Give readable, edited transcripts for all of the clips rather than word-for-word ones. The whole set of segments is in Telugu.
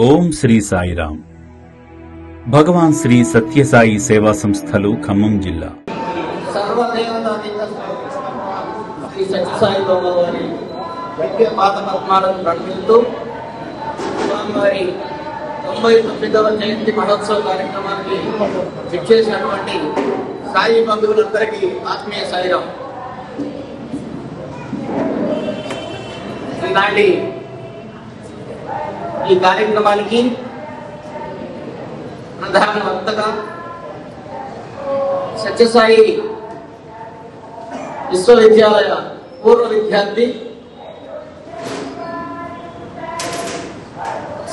ఓం శ్రీ సాయిరామ్. భగవాన్ శ్రీ సత్యసాయి సేవా సంస్థలు ఖమ్మం జిల్లా. సర్వదేవతాతీత శ్రీ సత్యసాయి బాబా వారి ముఖ్య పాత పద్మాలను ప్రకటిస్తూ స్వామివారి 99వ జయంతి మహోత్సవ కార్యక్రమానికి విచ్చేసినటువంటి సాయి బంధువులందరికీ ఆత్మీయ సాయిరాం. ఈనాటి ఈ కార్యక్రమానికి ప్రధాన వక్తగా సత్యసాయి విశ్వవిద్యాలయ పూర్వ విద్యార్థి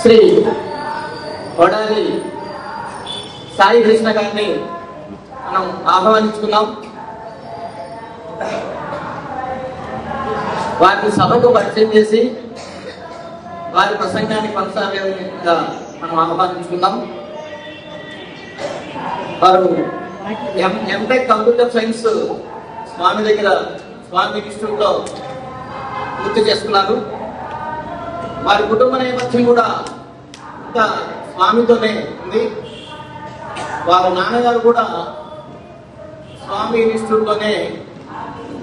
శ్రీ వడాలి సాయి కృష్ణ గారిని మనం ఆహ్వానించుకున్నాం. వారిని సభకు పరిచయం చేసి వారి ప్రసంగాన్ని కొనసాగేందుకు మనం ఆహ్వానించుకుందాం. వారు ఎంటెక్ కంప్యూటర్ సైన్స్ స్వామి దగ్గర స్వామి ఇన్స్టిట్యూట్ లో పూర్తి చేసుకున్నారు. వారి కుటుంబ నేపథ్యం కూడా అంతా స్వామితోనే ఉంది. వారి నాన్నగారు కూడా స్వామి ఇన్స్టిట్యూట్ లోనే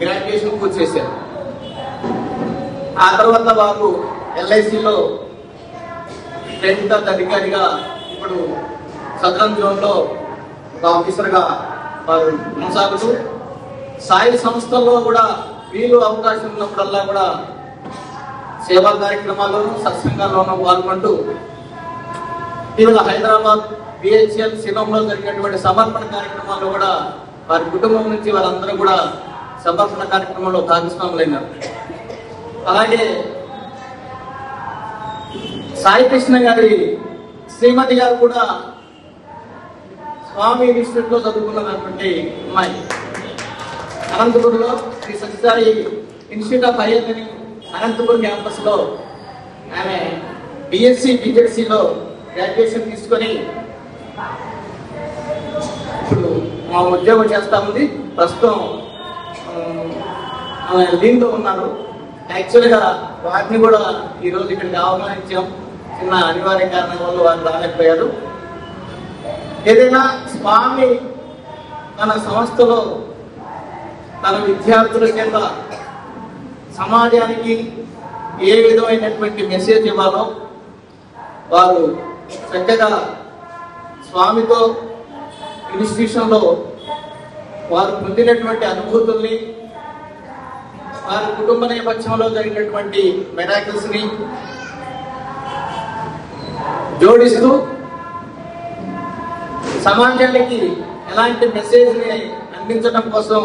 గ్రాడ్యుయేషన్ పూర్తి చేశారు. ఆ తర్వాత వారు ఎల్ఐసిలో టెన్త్ అధికారిగా, ఇప్పుడు సదరన్ జోన్ లో ఒక ఆఫీసర్ గా వారు కొనసాగుతూ సాయి సంస్థల్లో కూడా వీలు అవకాశం ఉన్నప్పుడల్లా కూడా సేవా కార్యక్రమాల్లోనూ సత్సంగాల్లోనూ పాల్గొంటూ ఇవాళ హైదరాబాద్ బిహెచ్ఎల్ శివంలో జరిగినటువంటి సమర్పణ కార్యక్రమాల్లో కూడా వారి కుటుంబం నుంచి వారందరూ కూడా సమర్పణ కార్యక్రమంలో భాగస్వాములైనారు. అలాగే సాయి కృష్ణ గారి శ్రీమతి గారు కూడా స్వామి ఇన్స్టిట్యూట్ లో చదువుకున్నటువంటి అమ్మాయి. అనంతపురంలో Sri Sathya Sai institute of higher learning Anantapuram campus లో ఆమె బిఎస్సి బిజెడ్సిలో గ్రాడ్యుయేషన్ తీసుకొని ఇప్పుడు మా ఉద్యోగం చేస్తా ఉంది. ప్రస్తుతం ఆమె దీంతో ఉన్నారు. యాక్చువల్ గా వారిని కూడా ఈ రోజు ఇక్కడికి ఆహ్వానించాం. చిన్న అనివార్య కారణం వల్ల వారు రాలేకపోయారు. ఏదైనా స్వామి తన సంస్థలో తన విద్యార్థుల చేత సమాజానికి ఏ విధమైనటువంటి మెసేజ్ ఇవ్వాలో వారు చక్కగా స్వామితో ఇన్స్టిట్యూషన్ లో వారు పొందినటువంటి అనుభూతుల్ని, వారి కుటుంబ నేపథ్యంలో జరిగినటువంటి మిరాకిల్స్ ని జోడిస్తూ సమాజానికి ఎలాంటి మెసేజ్ ని అందించడం కోసం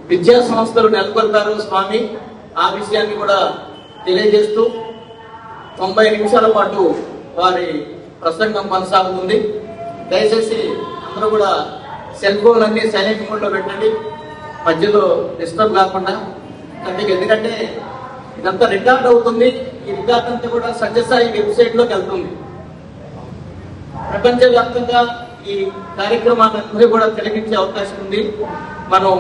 విద్యా సంస్థలు నెలకొల్పారు స్వామి. ఆ విషయాన్ని కూడా తెలియజేస్తూ 90 నిమిషాల పాటు వారి ప్రసంగం కొనసాగుతుంది. దయచేసి అందరూ కూడా సెల్ ఫోన్ అన్ని సైలెంట్ మోడ్ లో పెట్టండి, మధ్యలో డిస్టర్బ్ కాకుండా. ఎందుకంటే ఇదంతా రికార్డ్ అవుతుంది. ఈ రికార్డ్ అంతా కూడా సత్యసాయి వెబ్సైట్ లోకి వెళ్తుంది. ప్రపంచవ్యాప్తంగా ఈ కార్యక్రమాన్ని కూడా తిలకించే అవకాశం ఉంది. మనం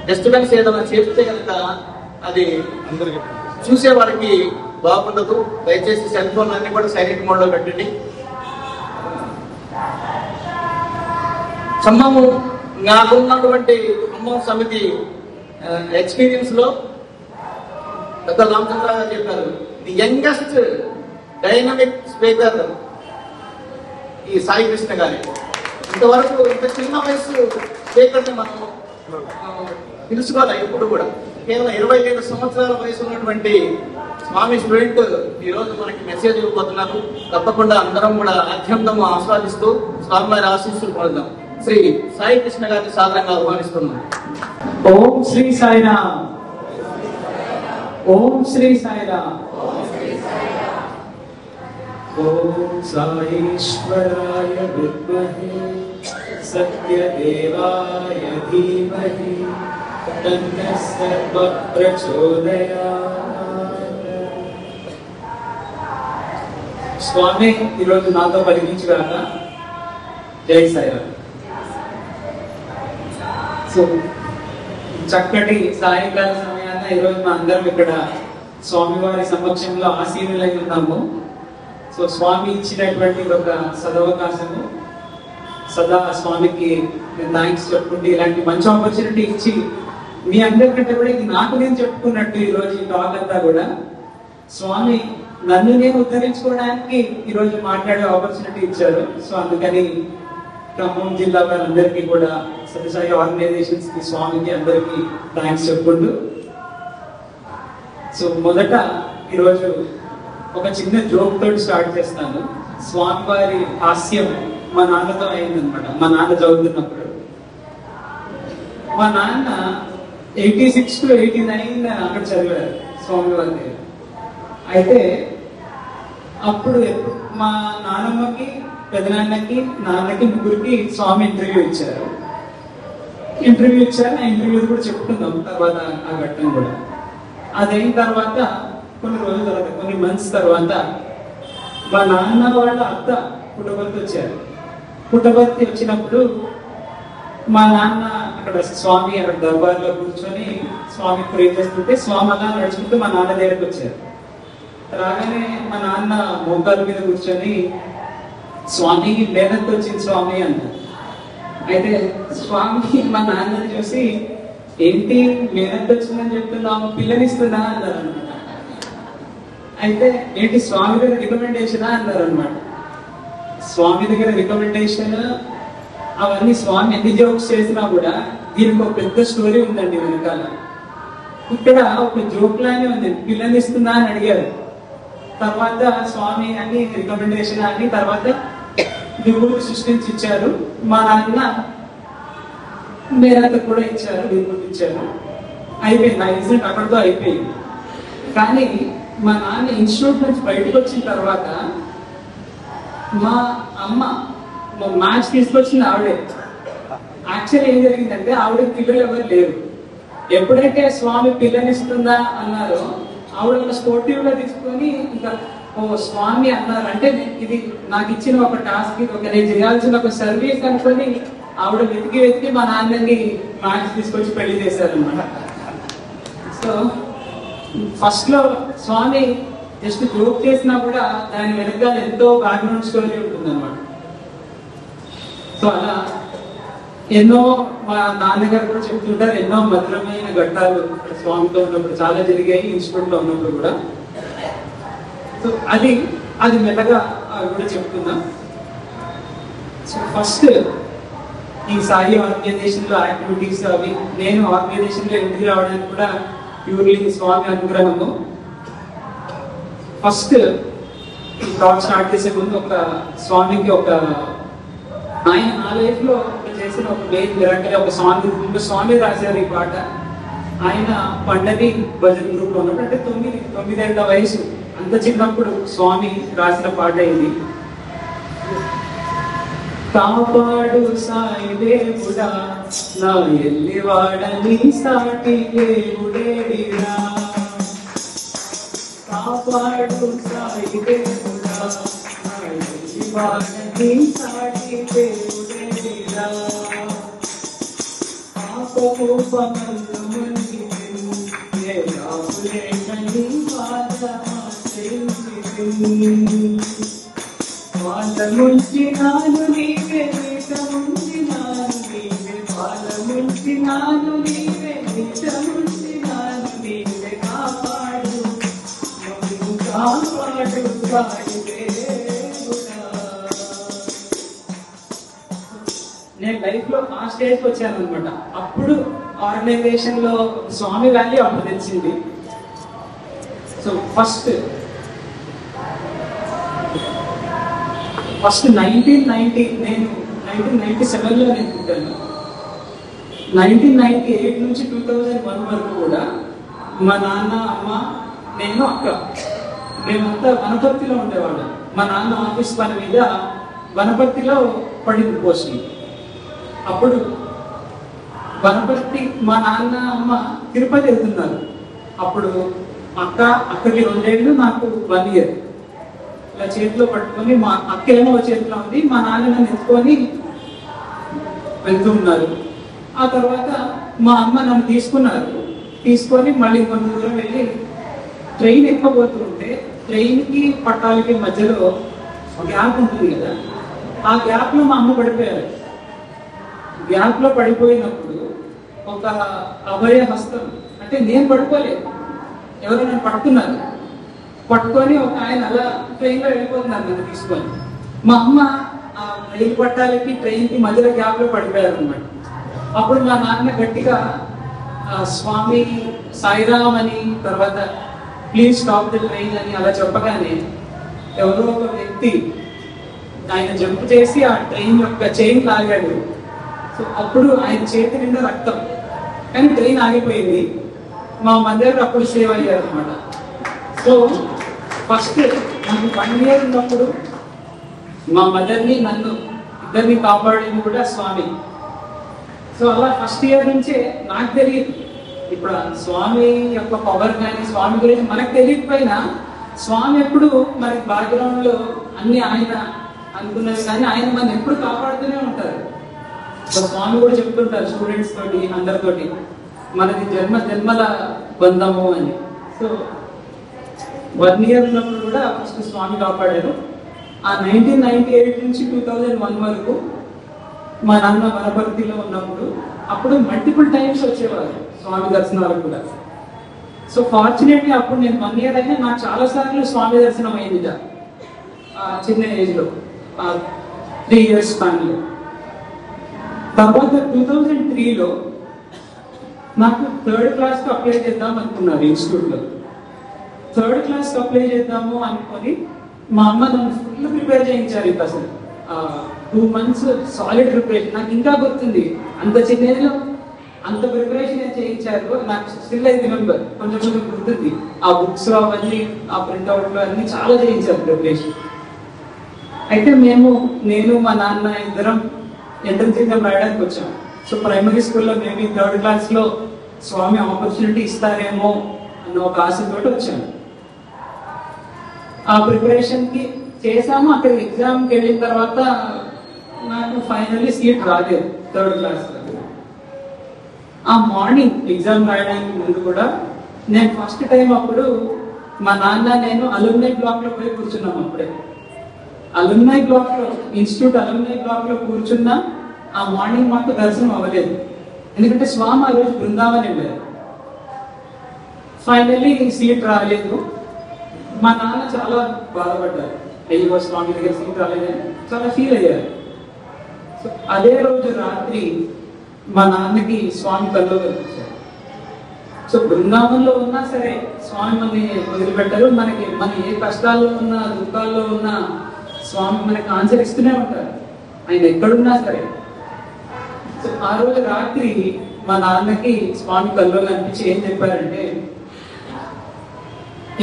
డిస్టర్బెన్స్ ఏదైనా చేస్తే కనుక అది చూసే వారికి బాగుండదు. దయచేసి సెల్ ఫోన్ అన్ని కూడా సైలెంట్ మోడ్ లో పెట్టండి. ఖమ్మం, నాకున్నటువంటి ఖమ్మం సమితి ఎక్స్పీరియన్స్ లో పెద్ద రామచంద్ర గారు చెప్పారు, ది యంగెస్ట్ డైనమిక్ స్పీకర్ ఈ సాయి కృష్ణ గారి. ఇంతవరకు ఇంత చిన్న వయసు స్పీకర్ని మనం తెలుసుకోవాలి. ఎప్పుడు కూడా కేవలం 27 సంవత్సరాల వయసు ఉన్నటువంటి స్వామి స్టూడెంట్ ఈ రోజు మనకి మెసేజ్ ఇవ్వబోతున్నారు. తప్పకుండా అందరం కూడా అత్యంతం ఆస్వాదిస్తూ స్వామివారి ఆశీస్సులు పొందుదాం. శ్రీ సాయి కృష్ణ గారిని సాధారణంగా ఆహ్వానిస్తున్నాం. ఓం శ్రీ సాయిరామ్. ఓం శ్రీ సాయిరామ్. ఓం సాయేశ్వరాయ విద్మహే సత్యదేవాయ ధీమహి తన్నః సర్వః ప్రచోదయాత్. స్వామి ఈరోజు నాతో పలికించుగాక. జై సాయిరామ్. సో చక్కటి సాయంకాల సమయాన ఈరోజు మా అందరం ఇక్కడ స్వామివారి సమక్షంలో ఆసీనులై ఉన్నాము. సో స్వామి ఇచ్చినటువంటి ఒక సదవకాశము, సదా స్వామికి థ్యాంక్స్ చెప్పుకుంటూ ఇలాంటి మంచి ఆపర్చునిటీ ఇచ్చి మీ అందరికంటే కూడా ఇది నాకు నేను చెప్పుకున్నట్టు ఈరోజు ఈ టాక్ అంతా కూడా స్వామి నన్ను నేను ఉద్ధరించుకోవడానికి ఈరోజు మాట్లాడే ఆపర్చునిటీ ఇచ్చారు. సో అందుకని ఖమ్మం జిల్లా వాళ్ళందరికీ కూడా సత్యసాయి ఆర్గనైజేషన్స్ కి, స్వామికి అందరికీ థ్యాంక్స్ చెప్పుకుంటూ, సో మొదట ఈరోజు ఒక చిన్న జోక్ తోటి స్టార్ట్ చేస్తాను. స్వామివారి హాస్యం మా నాన్నతో అయిందనమాట. మా నాన్న చదువుతున్నప్పుడు మా నాన్న 86 to 89 అక్కడ చదివారు స్వామివారి దగ్గర. అయితే అప్పుడు మా నాన్నమ్మకి, పెదనాన్నకి, నాన్నకి, ముగ్గురికి స్వామి ఇంటర్వ్యూ ఇచ్చారు. ఆ ఇంటర్వ్యూ కూడా చెప్పుకుందాం తర్వాత ఆ ఘట్టం కూడా. అదైన తర్వాత కొన్ని రోజుల తర్వాత, కొన్ని మంత్స్ తర్వాత మా నాన్న వాళ్ళ అత్త పుట్టపర్తి వచ్చారు. పుట్టపర్తి వచ్చినప్పుడు మా నాన్న అక్కడ స్వామి అక్కడ దర్బార్లో కూర్చొని స్వామి ప్రే చేస్తుంటే స్వామి అలా నడుచుకుంటూ మా నాన్న దగ్గరకు వచ్చారు. రాగానే మా నాన్న మోకాల మీద కూర్చొని స్వామి మేనత్ వచ్చింది స్వామి అన్నారు. అయితే స్వామి మా నాన్నని చూసి ఏంటి మేనత్ వచ్చిందని చెప్తున్నాము, పిల్లనిస్తున్నా అన్నారు అనమాట. అయితే ఏంటి స్వామి దగ్గర రికమెండేషనా అన్నారు అనమాట. స్వామి దగ్గర రికమెండేషన్ అవన్నీ స్వామి ఎన్ని జోక్స్ చేసినా కూడా దీనికి ఒక పెద్ద స్టోరీ ఉందండి వెనకాల. ఇక్కడ ఒక జోక్ లానే ఉంది, పిల్లనిస్తుందా అని అడిగారు. తర్వాత స్వామి అని రికమెండేషన్ అని తర్వాత విభూతి సృష్టించి ఇచ్చారు. మా నాన్న మేనత్త కూడా ఇచ్చారు, విభూతి ఇచ్చారు. అయిపోయింది, ఆ ఇన్సిడెంట్ అక్కడితో అయిపోయింది. కానీ మా నాన్న ఇన్స్టిట్యూట్ నుంచి బయటకు వచ్చిన తర్వాత మా అమ్మ మ్యాచ్ తీసుకొచ్చింది ఆవిడే. యాక్చువల్ ఏం జరిగిందంటే ఆవిడకి పిల్లలు ఎవరు లేరు. ఎప్పుడైతే స్వామి పిల్లనిస్తుందా అన్నారో ఆవిడ స్పోర్టివ్ గా తీసుకొని ఇంకా ఓ స్వామి అన్నారు అంటే ఇది నాకు ఇచ్చిన ఒక టాస్క్, ఇది ఒక నేను చేయాల్సిన ఒక సర్వీస్ అనుకొని ఆవిడ వెతికి మా నాన్నని మ్యాచ్ తీసుకొచ్చి పెళ్లి చేశారనమాట. సో ఫస్ట్ లో స్వామి జస్ట్ జోక్ చేసినా కూడా దాని వెనకాల ఎంతో బ్యాక్గ్రౌండ్ స్టోరీ ఉంటుంది అనమాట. సో అలా ఎన్నో మా నాన్నగారు కూడా చెప్తుంటారు, ఎన్నో మధురమైన ఘట్టాలు స్వామితో ఉన్నప్పుడు చాలా జరిగాయి, ఇన్స్టిట్యూట్ లో ఉన్నప్పుడు కూడా. సో అది మెల్లగా కూడా చెప్తున్నా. సో ఫస్ట్ ఈ సాయి ఆర్గనైజేషన్ లో యాక్టివిటీస్ అవి నేను ఆర్గనైజేషన్ లో ఎంట్రీ రావడానికి కూడా ప్యూర్లీ స్వామి అనుగ్రహము. ఫస్ట్ ఈ టాక్ స్టార్ట్ చేసే ముందు ఒక స్వామికి ఒక ఆయన నా లైఫ్ లో చేసిన ఒక మెయిన్ మిరాకిల్ ఒక సాంగ్ స్వామి రాశారు ఈ పాట. ఆయన పండని భజన్ గ్రూప్ లో ఉన్నప్పుడు అంటే 9 ఏళ్ల వయసు, అంత చిన్నప్పుడు స్వామి రాసిన పాట ఇది. కాపాడు సాయి దేవుడా నా ఎల్లివాడని సాటి దేవుడేడిరా, కాపాడు సాయి దేవుడా నా ఎల్లివాడని సాటి దేవుడేడిరా, పాపము పనులముని ఏ రాపులేకని పాలముంచినాను నీవే, నీతముంచినాను నీవే, పాలముంచినాను నీవే, నీతముంచినాను నీవే, కాపాడు మమ్ము కాపాడు సాయి దేవుడా. నేను లైఫ్ లో ఆ స్టేజ్కి వచ్చాను అనమాట. అప్పుడు ఆర్గనైజేషన్ లో స్వామి వాల్యూ అప్పుడు తెలిసింది. సో ఫస్ట్ 1990 నేను 1997 లో నేను పుట్టాను. 1998 నుంచి 2001 వరకు కూడా మా నాన్న, అమ్మ, నేను, అక్క మేమంతా వనపర్తిలో ఉండేవాళ్ళం. మా నాన్న ఆఫీస్ పని మీద వనపర్తిలో పడింది పోస్టింగ్. అప్పుడు వనపర్తి మా నాన్న, అమ్మ తిరుపతి వెళ్తున్నారు. అప్పుడు అక్కకి 2 ఏళ్ళు, నాకు 1 ఇయర్. ఇలా చేతిలో పట్టుకొని మా అక్క ఏమో చేతిలో ఉంది, మా నాన్న నన్ను ఎత్తుకొని వెళ్తూ ఉన్నారు. ఆ తర్వాత మా అమ్మ నన్ను తీసుకొని మళ్ళీ కొంత దూరం వెళ్ళి ట్రైన్ ఎక్కబోతుంటే ట్రైన్ కి పట్టాలకి మధ్యలో గ్యాప్ ఉంటుంది కదా, ఆ గ్యాప్ లో మా అమ్మ పడిపోయారు. గ్యాప్ లో పడిపోయినప్పుడు ఒక అభయ హస్తం, అంటే నేను పడిపోలేదు, ఎవరో నన్ను పట్టుకొని ఒక ఆయన అలా ట్రైన్ లో వెళ్ళిపోతున్నారు నన్ను తీసుకొని. మా అమ్మ ఆ రైలు పట్టాలకి ట్రైన్ కి మధ్యలో గ్యాప్ లో పడిపోయారు అనమాట. అప్పుడు మా నాన్న గట్టిగా స్వామి సాయిరామ్ అని, తర్వాత ప్లీజ్ స్టాప్ ది ట్రైన్ అని అలా చెప్పగానే ఎవరో ఒక వ్యక్తి ఆయన జంప్ చేసి ఆ ట్రైన్ యొక్క చైన్ లాగాడు. సో అప్పుడు ఆయన చేతి నిండా రక్తం, కానీ ట్రైన్ ఆగిపోయింది. మా మదర్ అప్పుడు సేవ్ అయ్యారు అనమాట. సో ఫస్ట్ నాకు 1 year ఉన్నప్పుడు మా మదర్ని నన్ను ఇద్దరిని కాపాడింది కూడా స్వామి. సో అలా ఫస్ట్ ఇయర్ నుంచే నాకు తెలియదు, ఇప్పుడు స్వామి యొక్క పవర్ కానీ స్వామి గురించి మనకు తెలియకపోయినా స్వామి ఎప్పుడు మనకి బ్యాక్గ్రౌండ్ లో అన్ని ఆయన అనుకున్నది, కానీ ఆయన మనం ఎప్పుడు కాపాడుతూనే ఉంటారు. సో స్వామి కూడా చెప్తుంటారు స్టూడెంట్స్ తోటి అందరితోటి, మనది జన్మల బంధము అని. సో 1 year ఉన్నప్పుడు కూడా ఫస్ట్ స్వామి కాపాడారు. ఆ 1998 నుంచి 2001 వరకు మా నాన్న వనపర్తిలో ఉన్నప్పుడు అప్పుడు మల్టిపుల్ టైమ్స్ వచ్చేవారు స్వామి దర్శనాలకు కూడా. సో ఫార్చునేట్లీ అప్పుడు నేను 1 year అయినా నాకు చాలా సార్లు స్వామి దర్శనం అయింది చిన్న ఏజ్ లో, 3 years స్పాన్ లో. తర్వాత 2003లో నాకు 3rd class కు అప్లై చేద్దాం అనుకున్నారు ఇన్స్టిట్యూట్ లో. 3rd class కు అప్లై చేద్దాము అనుకొని మా అమ్మ నన్ను ఫుల్ ప్రిపేర్ చేయించారు. ఇంకా అసలు 2 months సాలిడ్ ప్రిపరేషన్. నాకు ఇంకా గుర్తుంది, అంత చిన్న ఏజ్ లో అంత ప్రిపరేషన్ చేయించారు. నాకు స్టిల్ ఐ రిమెంబర్, కొంచెం గుర్తుంది. ఆ బుక్స్ అవన్నీ, ఆ ప్రింట్అవుట్ లో అన్ని చాలా చేయించారు ప్రిపరేషన్. అయితే నేను మా నాన్న ఇద్దరం ఎంట్రన్స్ ఎగ్జామ్ రాయడానికి వచ్చాం. సో ప్రైమరీ స్కూల్లో మేబీ 3rd class లో స్వామి ఆపర్చునిటీ ఇస్తారేమో అన్న ఒక ఆశతోటి వచ్చాను. ఆ ప్రిపరేషన్ కి చేసాము. అక్కడ ఎగ్జామ్కి వెళ్ళిన తర్వాత నాకు ఫైనల్లీ సీట్ రాలేదు 3rd class లో. ఆ మార్నింగ్ ఎగ్జామ్ రాయడానికి ముందు కూడా నేను ఫస్ట్ టైం అప్పుడు మా నాన్న నేను అలుమ్నై బ్లాక్ లో పోయి కూర్చున్నాం. అప్పుడే అలుమ్నై బ్లాక్ లో, ఇన్స్టిట్యూట్ అలుమ్నై బ్లాక్ లో కూర్చున్నా. ఆ మార్నింగ్ మాకు దర్శనం అవ్వలేదు, ఎందుకంటే స్వామి ఆ రోజు బృందావన్ వెళ్ళారు. ఫైనల్లీ సీట్ రాలేదు. మా నాన్న చాలా బాధపడ్డారు, అయ్యో స్వామి దగ్గర సీట్ రాలేదని చాలా ఫీల్ అయ్యారు. సో అదే రోజు రాత్రి మా నాన్నకి స్వామి కల్లో కనిపించారు. సో బృందావనంలో ఉన్నా సరే స్వామి మనని వదిలిపెట్టారు. మన ఏ కష్టాల్లో ఉన్నా, దుఃఖాల్లో ఉన్నా స్వామి మనకి ఆన్సర్ ఇస్తూనే ఉంటారు, ఆయన ఎక్కడున్నా సరే. సో ఆ రోజు రాత్రి మా నాన్నకి స్వామి కల్లో కనిపించి ఏం చెప్పారంటే,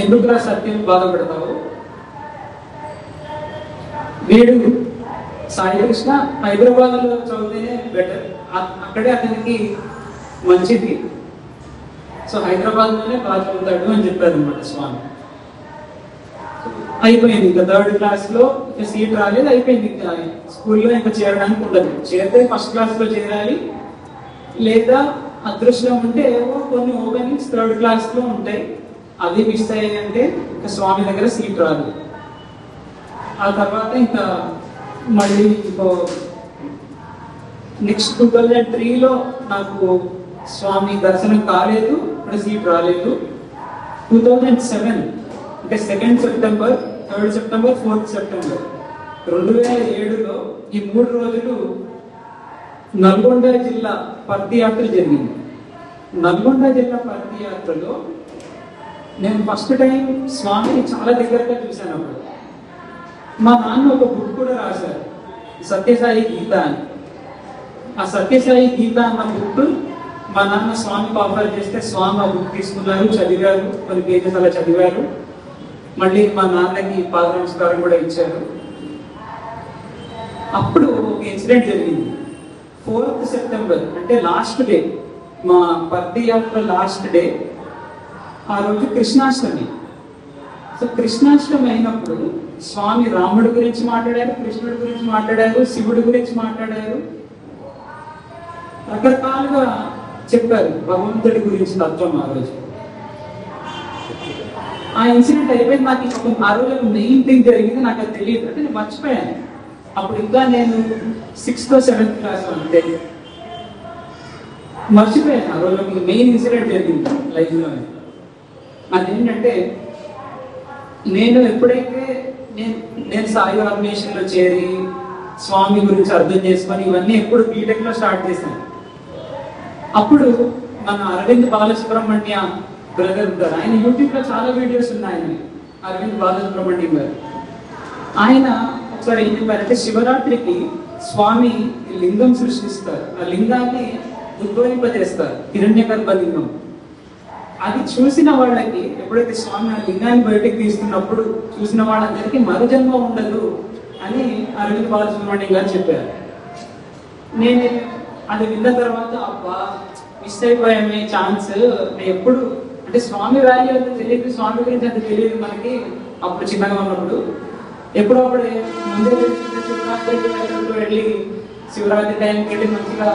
ఎందుకురా సత్యం బాధపడతావు, వీడు సాయి కృష్ణ హైదరాబాద్ లో చదివితేనే బెటర్, అక్కడే అతనికి మంచిది, సో హైదరాబాద్ లోనే బాగా చదువుతాడు అని చెప్పారు అనమాట స్వామి. అయిపోయింది, ఇంకా 3rd class లో సీట్ రాలేదు, అయిపోయింది. స్కూల్లో ఇంకా చేరడానికి ఉండదు, చేరితే 1st class లో చేరాలి, లేదా అదృష్టం ఉంటే కొన్ని ఓపెనింగ్స్ 3rd class లో ఉంటాయి, అవి మిస్ అయ్యాయంటే ఇంకా స్వామి దగ్గర సీట్ రాదు. ఆ తర్వాత ఇంకా మళ్ళీ నెక్స్ట్ 2003లో నాకు స్వామి దర్శనం కాలేదు, ఇప్పుడు సీట్ రాలేదు. 2007 అంటే 2nd September, 3rd September, 4th September 2007లో ఈ 3 రోజులు నల్గొండ జిల్లా పర్తియాత్ర జరిగింది. నల్గొండ జిల్లా పర్తియాత్రలో నేను ఫస్ట్ టైం స్వామిని చాలా దగ్గరగా చూశాను. అప్పుడు మా నాన్న ఒక బుక్ కూడా రాశారు, సత్యసాయి గీత అని. ఆ సత్యసాయి గీత అన్న బుక్ మా నాన్న స్వామికి ఆఫర్ చేస్తే స్వామి ఆ బుక్ తీసుకున్నారు, చదివారు, కొన్ని పేజెస్ అలా చదివారు. మళ్ళీ మా నాన్నకి పాద నమస్కారం కూడా ఇచ్చారు. అప్పుడు ఒక ఇన్సిడెంట్ జరిగింది. 4th September అంటే లాస్ట్ డే, మా పర్తి యాత్ర లాస్ట్ డే. ఆ రోజు కృష్ణాష్టమి. సో కృష్ణాష్టమి అయినప్పుడు స్వామి రాముడి గురించి మాట్లాడారు, కృష్ణుడి గురించి మాట్లాడారు, శివుడి గురించి మాట్లాడారు, రకరకాలుగా చెప్పారు భగవంతుడి గురించి తత్వం. ఆ రోజు ఆ ఇన్సిడెంట్ అయిపోయింది. నాకు ఆ రోజు మెయిన్ థింగ్ జరిగింది, నాకు అది తెలియదు, అంటే నేను మర్చిపోయాను. అప్పుడు ఇంకా నేను 6th or 7th క్లాస్ అంతే, మర్చిపోయాను. ఆ రోజు మెయిన్ ఇన్సిడెంట్ జరిగింది లైఫ్లో. అదేంటంటే నేను ఎప్పుడైతే నేను సాయి ఆర్గనైజేషన్లో చేరి స్వామి గురించి అర్థం చేసుకొని ఇవన్నీ ఎప్పుడు బీటెక్లో స్టార్ట్ చేశాను. అప్పుడు మన అరవింద్ బాలసుబ్రహ్మణ్య బ్రదర్ ఉంటారు, ఆయన యూట్యూబ్లో చాలా వీడియోస్ ఉన్నాయి. అరవింద్ బాలసుబ్రహ్మణ్యం గారు ఆయన ఒకసారి ఏం చెప్పారంటే, శివరాత్రికి స్వామి లింగం సృష్టిస్తారు, ఆ లింగాన్ని ఉద్భవింపజేస్తారు, హిరణ్యగర్భ లింగం. అది చూసిన వాళ్ళకి, ఎప్పుడైతే స్వామి ఆ లింగాన్ని బయటకు తీస్తున్నప్పుడు చూసిన వాళ్ళందరికీ మరుజన్మ ఉండదు అని అరవింద్ బాలసుబ్రహ్మణ్యం గారు చెప్పారు. నేను అది విన్న తర్వాత అబ్బా మిస్ అయిపోయామే ఛాన్స్. ఎప్పుడు అంటే స్వామి వాల్యూ అంత తెలియదు, స్వామి గురించి అంత తెలియదు మనకి అప్పుడు చిన్నగా ఉన్నప్పుడు. ఎప్పుడప్పుడు ముందే శివరాత్రికి వెళ్ళి శివరాత్రి టైంకి వెళ్ళి మంచిగా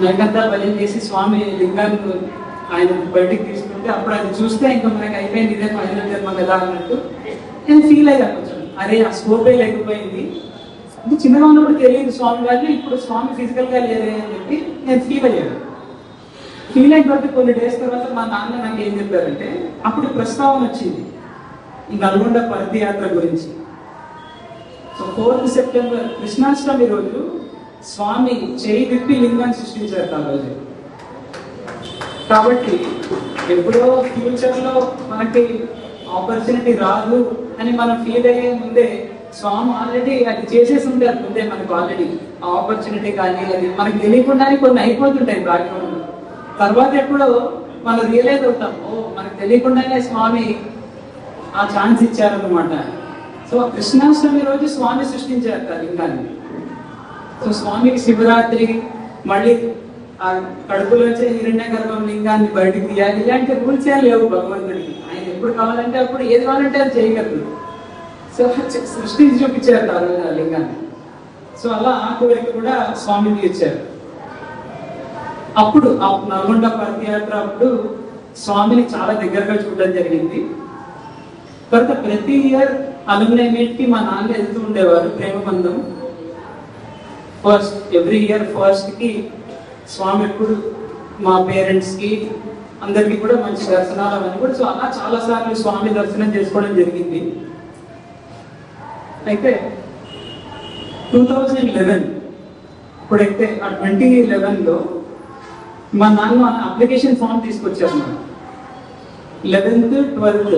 నైకంతా భజన చేసి స్వామి లింగాన్ని ఆయన బయటికి తీసుకుంటే అప్పుడు అది చూస్తే ఇంకా మనకి అయిపోయింది, ఇదే ఫైనల్ జన్మ కదా అన్నట్టు నేను ఫీల్ అయ్యాను కొంచెం. అరే ఆ స్కోపే లేకపోయింది, అంటే చిన్నగా ఉన్నప్పుడు తెలియదు స్వామి వాళ్ళు, ఇప్పుడు స్వామి ఫిజికల్ గా లేదే అని చెప్పి నేను ఫీల్ అయ్యాను. ఫీల్ అయిన తర్వాత కొన్ని డేస్ తర్వాత మా నాన్న నాకు ఏం చెప్పారంటే, అప్పుడు ప్రస్తావన వచ్చింది ఈ నల్గొండ పదయాత్ర గురించి. సో 4th సెప్టెంబర్ కృష్ణాష్టమి రోజు స్వామి చేయి విప్పి లింగాన్ని సృష్టించారు ఆ రోజు. కాబట్టి ఎప్పుడో ఫ్యూచర్ లో మనకి ఆపర్చునిటీ రాదు అని మనం ఫీల్ అయ్యే ముందే స్వామి ఆల్రెడీ అది చేసేసి ఉంటారు ముందే మనకు ఆల్రెడీ ఆ ఆపర్చునిటీ. కానీ అది మనకు తెలియకుండానే కొన్ని అయిపోతుంటాయి బ్యాక్గ్రౌండ్. తర్వాత ఎప్పుడో మనం రియలైజ్ అవుతాం, ఓ మనకు తెలియకుండానే స్వామి ఆ ఛాన్స్ ఇచ్చారనమాట. సో కృష్ణాష్టమి రోజు స్వామి సృష్టించారు ఆ లింగాన్ని. సో స్వామికి శివరాత్రి మళ్ళీ ఆ కడుపులోంచే హిరణ్యగర్భం లింగాన్ని బయటకు తీయాలి, ఇలాంటి రూల్స్ ఏం లేవు భగవంతుడికి. ఆయన ఎప్పుడు కావాలంటే అప్పుడు ఏది కావాలంటే అది చేయగలరు. సో సృష్టించి చూపించారు ఆ రోజు ఆ లింగాన్ని. సో అలా ఆ కోరిక కూడా స్వామి తీర్చారు. అప్పుడు ఆ నల్గొండ పదయాత్ర అప్పుడు స్వామిని చాలా దగ్గరగా చూడడం జరిగింది. తర్వాత ప్రతి ఇయర్ అలుమ్నై మీట్ కి మా నాన్న వెళ్తూ ఉండేవారు, ప్రేమబంధం. ఎవ్రీ ఇయర్ ఫస్ట్ కి స్వామి ఎప్పుడు మా పేరెంట్స్ కి అందరికి కూడా మంచి దర్శనాలు అవన్నీ కూడా. సో అలా చాలా సార్లు స్వామి దర్శనం చేసుకోవడం జరిగింది. అయితే 2011 ఇప్పుడైతే ఆ 2011లో మా నాన్న అప్లికేషన్ ఫామ్ తీసుకొచ్చారు మన 11th 12th.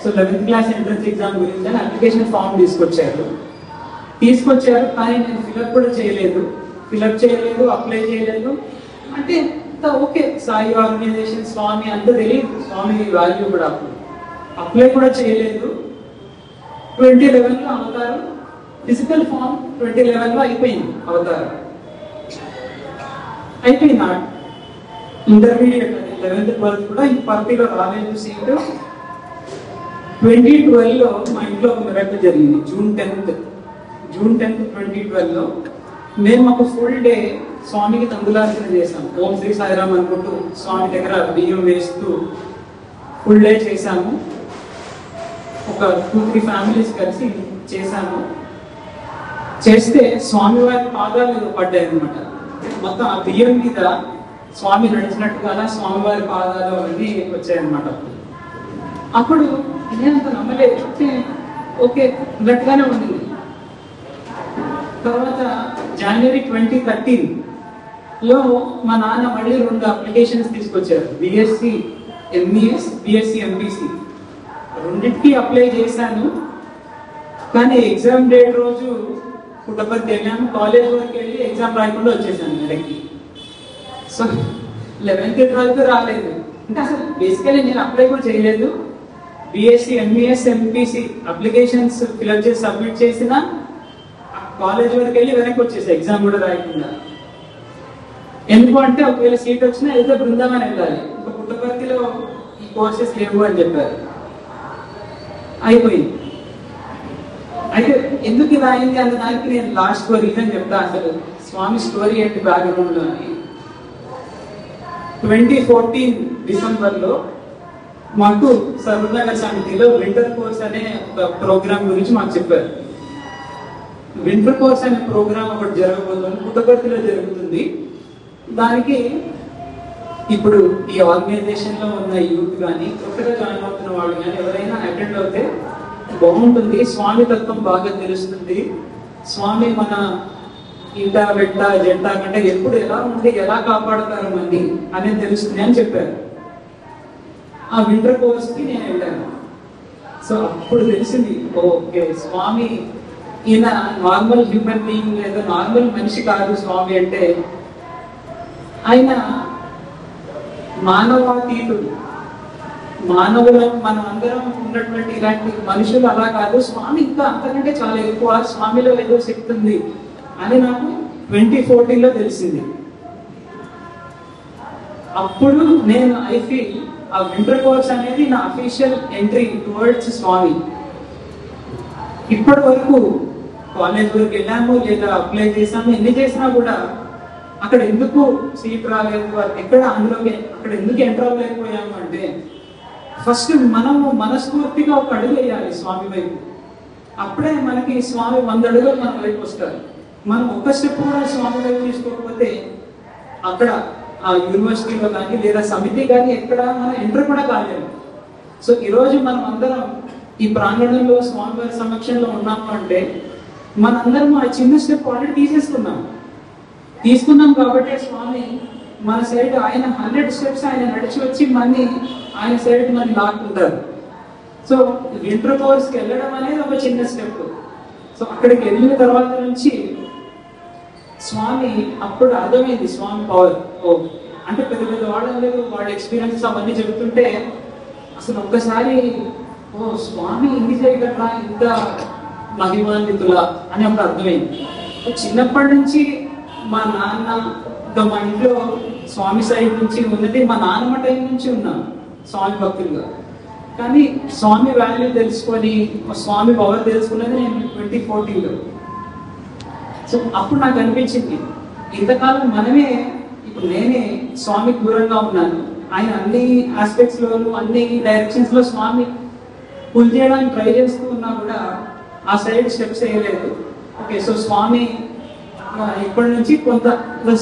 So 11th class entrance exam గురించి అని అప్లికేషన్ ఫామ్ తీసుకొచ్చారు. కానీ నేను ఫిలప్ కూడా చేయలేదు, అప్లై చేయలేదు. అంటే ఓకే సాయి ఆర్గనైజేషన్ స్వామి అంత తెలియదు, స్వామి వాల్యూ కూడా అప్పుడు అప్లై కూడా చేయలేదు. 2011లో అవతారం ఫిజికల్ ఫామ్ 2011లో అయిపోయింది అవతారం. అయిపోయింది ఇంటర్మీడియట్ 11th 12th కూడా ఈ పార్టీలో రాలేదు సీటు. 2012లో మా ఇంట్లో ఒక మిరాకిల్ జరిగింది. జూన్ 10th 2012లో మేము ఒక ఫుల్ డే స్వామికి తంబులార్చన చేశాము. ఓం శ్రీ సాయిరామ్ అనుకుంటూ స్వామి దగ్గర బియ్యం వేస్తూ ఫుల్ డే చేశాము. ఒక 2-3 ఫ్యామిలీస్ కలిసి చేశాము. చేస్తే స్వామి వారి పాదాలు పడ్డాయి అనమాట. మొత్తం ఆ బియ్యం మీద స్వామి నడిచినట్టుగా స్వామివారి పాదాలు అన్నీ వచ్చాయన్నమాట. అప్పుడు నేనంత నమ్మలేదు, ఓకే ఉన్నట్టుగానే ఉండింది. తర్వాత జనవరి 2013లో మా నాన్న మళ్ళీ 2 అప్లికేషన్స్ తీసుకొచ్చారు, బిఎస్సి ఎంఈఎస్, బిఎస్సి ఎంపీసీ. రెండింటికి అప్లై చేశాను. కానీ ఎగ్జామ్ డేట్ రోజు పుట్టపర్తి వెళ్ళాము, కాలేజ్ వరకు వెళ్ళి ఎగ్జామ్ రాయకుండా వచ్చేసాను వెనక్కి. సో 11th 12th రాలేదు. అంటే అసలు బేసికలీ నేను అప్లై కూడా చేయలేదు. BSc MES MPC applications fill up చేసి సబ్మిట్ చేసిన కాలేజ్ వరకు వెళ్ళి వెనక్కి వచ్చేసా ఎగ్జామ్ కూడా రాయకుండా. ఎందుకు అంటే ఒకవేళ సీట్ వచ్చినా అయితే బృందావనం వెళ్ళాలి, ఇంకా పుట్టపర్తిలో ఈ కోర్సెస్ లేవు అని చెప్పారు. అయిపోయింది. అయితే ఎందుకు ఇలా అయింది అన్న దానికి నేను లాస్ట్ రీజన్ చెప్తా. అసలు స్వామి స్టోరీ ఏంటి బ్యాక్గ్రౌండ్ లో అని. 2014 డిసెంబర్లో మాకు సర్వనగర్ సమితిలో వింటర్ కోర్స్ అనే ఒక ప్రోగ్రామ్ గురించి మాకు చెప్పారు. వింటర్ కోర్స్ అనే ప్రోగ్రామ్ ఒకటి జరగబోతుంది, పుట్టపర్తిలో జరుగుతుంది. దానికి ఇప్పుడు ఈ ఆర్గనైజేషన్ లో ఉన్న యూత్ కానీ కొత్తగా జాయిన్ అవుతున్న వాళ్ళు కానీ ఎవరైనా అటెండ్ అవుతే బాగుంటుంది. స్వామి తత్వం బాగా తెలుస్తుంది. స్వామి మన ఇంట వెంట జంట కంటే ఎప్పుడు ఎలా ఉండి ఎలా కాపాడతారు మంది అనేది తెలుస్తుంది అని చెప్పారు. ఆ వింటర్ కోర్స్ కి నేను వెళ్ళాను. సో అప్పుడు తెలిసింది, ఓకే స్వామి ఈయన నార్మల్ హ్యూమన్ బీయింగ్ లేదా నార్మల్ మనిషి కాదు. స్వామి అంటే ఆయన మానవాతీతుడు. మానవులం మనం అందరం ఉన్నటువంటి ఇలాంటి మనుషులు అలా కాదు. స్వామి ఇంకా అంతకంటే చాలా ఎక్కువ. స్వామిలో ఏదో శక్తి ఉంది అని నాకు 2014లో తెలిసింది. అప్పుడు నేను ఐ ఫీల్ ఆ వింటర్ కోర్స్ అనేది నా అఫీషియల్ ఎంట్రీ టువర్డ్స్ స్వామి. ఇప్పటి వరకు కాలేజ్ వరకు వెళ్ళాము లేదా అప్లై చేసాము, ఎన్ని చేసినా కూడా అక్కడ ఎందుకు సీట్ రాలేదు, ఎక్కడ అందులోకి అక్కడ ఎందుకు ఎంటర్ అవ్వలేకపోయాము అంటే ఫస్ట్ మనము మనస్ఫూర్తిగా ఒక అడుగు వేయాలి స్వామి వైపు. అప్పుడే మనకి స్వామి 100 అడుగులు మన వైపు వస్తారు. మనం ఒక స్టెప్ కూడా స్వామి వైపు తీసుకోకపోతే అక్కడ ఆ యూనివర్సిటీలో కానీ లేదా సమితి కానీ ఎక్కడ మనం ఎంటర్ కూడా కాలేము. సో ఈరోజు మనం అందరం ఈ ప్రాంగణంలో స్వామి వారి సమక్షంలో ఉన్నాము అంటే మనందరం ఆ చిన్న స్టెప్ ఆల్రెడీ తీసుకున్నాం కాబట్టి స్వామి మన సైడ్ ఆయన 100 స్టెప్స్ ఆయన నడిచి వచ్చి మళ్ళీ ఆయన సైడ్ మనం లాక్కుంటారు. సో వింటర్ కోర్స్కి వెళ్ళడం అనేది ఒక చిన్న స్టెప్. సో అక్కడికి వెళ్ళిన తర్వాత నుంచి స్వామి అప్పుడు అర్థమైంది స్వామి పవర్. అంటే పెద్ద పెద్ద వాళ్ళందరూ వాళ్ళ ఎక్స్పీరియన్సెస్ అవన్నీ చెబుతుంటే అసలు ఒక్కసారి స్వామి ఇన్ని చేయగలరా, ఇంత మహిమాన్వితుల అని అప్పుడు అర్థమైంది. చిన్నప్పటి నుంచి మా నాన్న మా ఇంట్లో స్వామి సైడ్ నుంచి ఉన్నది, మా నాన్నమ్మ టైం నుంచి ఉన్నాను స్వామి భక్తులుగా. కానీ స్వామి వాల్యూ తెలుసుకొని స్వామి పవర్ తెలుసుకున్నది నేను 2014లో. సో అప్పుడు నాకు అనిపించింది ఇంతకాలం మనమే, ఇప్పుడు నేనే స్వామికి దూరంగా ఉన్నాను. ఆయన అన్ని ఆస్పెక్ట్స్ లోను అన్ని డైరెక్షన్స్ లో స్వామి పుల్ చేయడానికి ట్రై చేస్తూ ఉన్నా కూడా ఆ సైడ్ స్టెప్స్ వేయలేదు. ఓకే, సో స్వామి ఇప్పటి నుంచి కొంత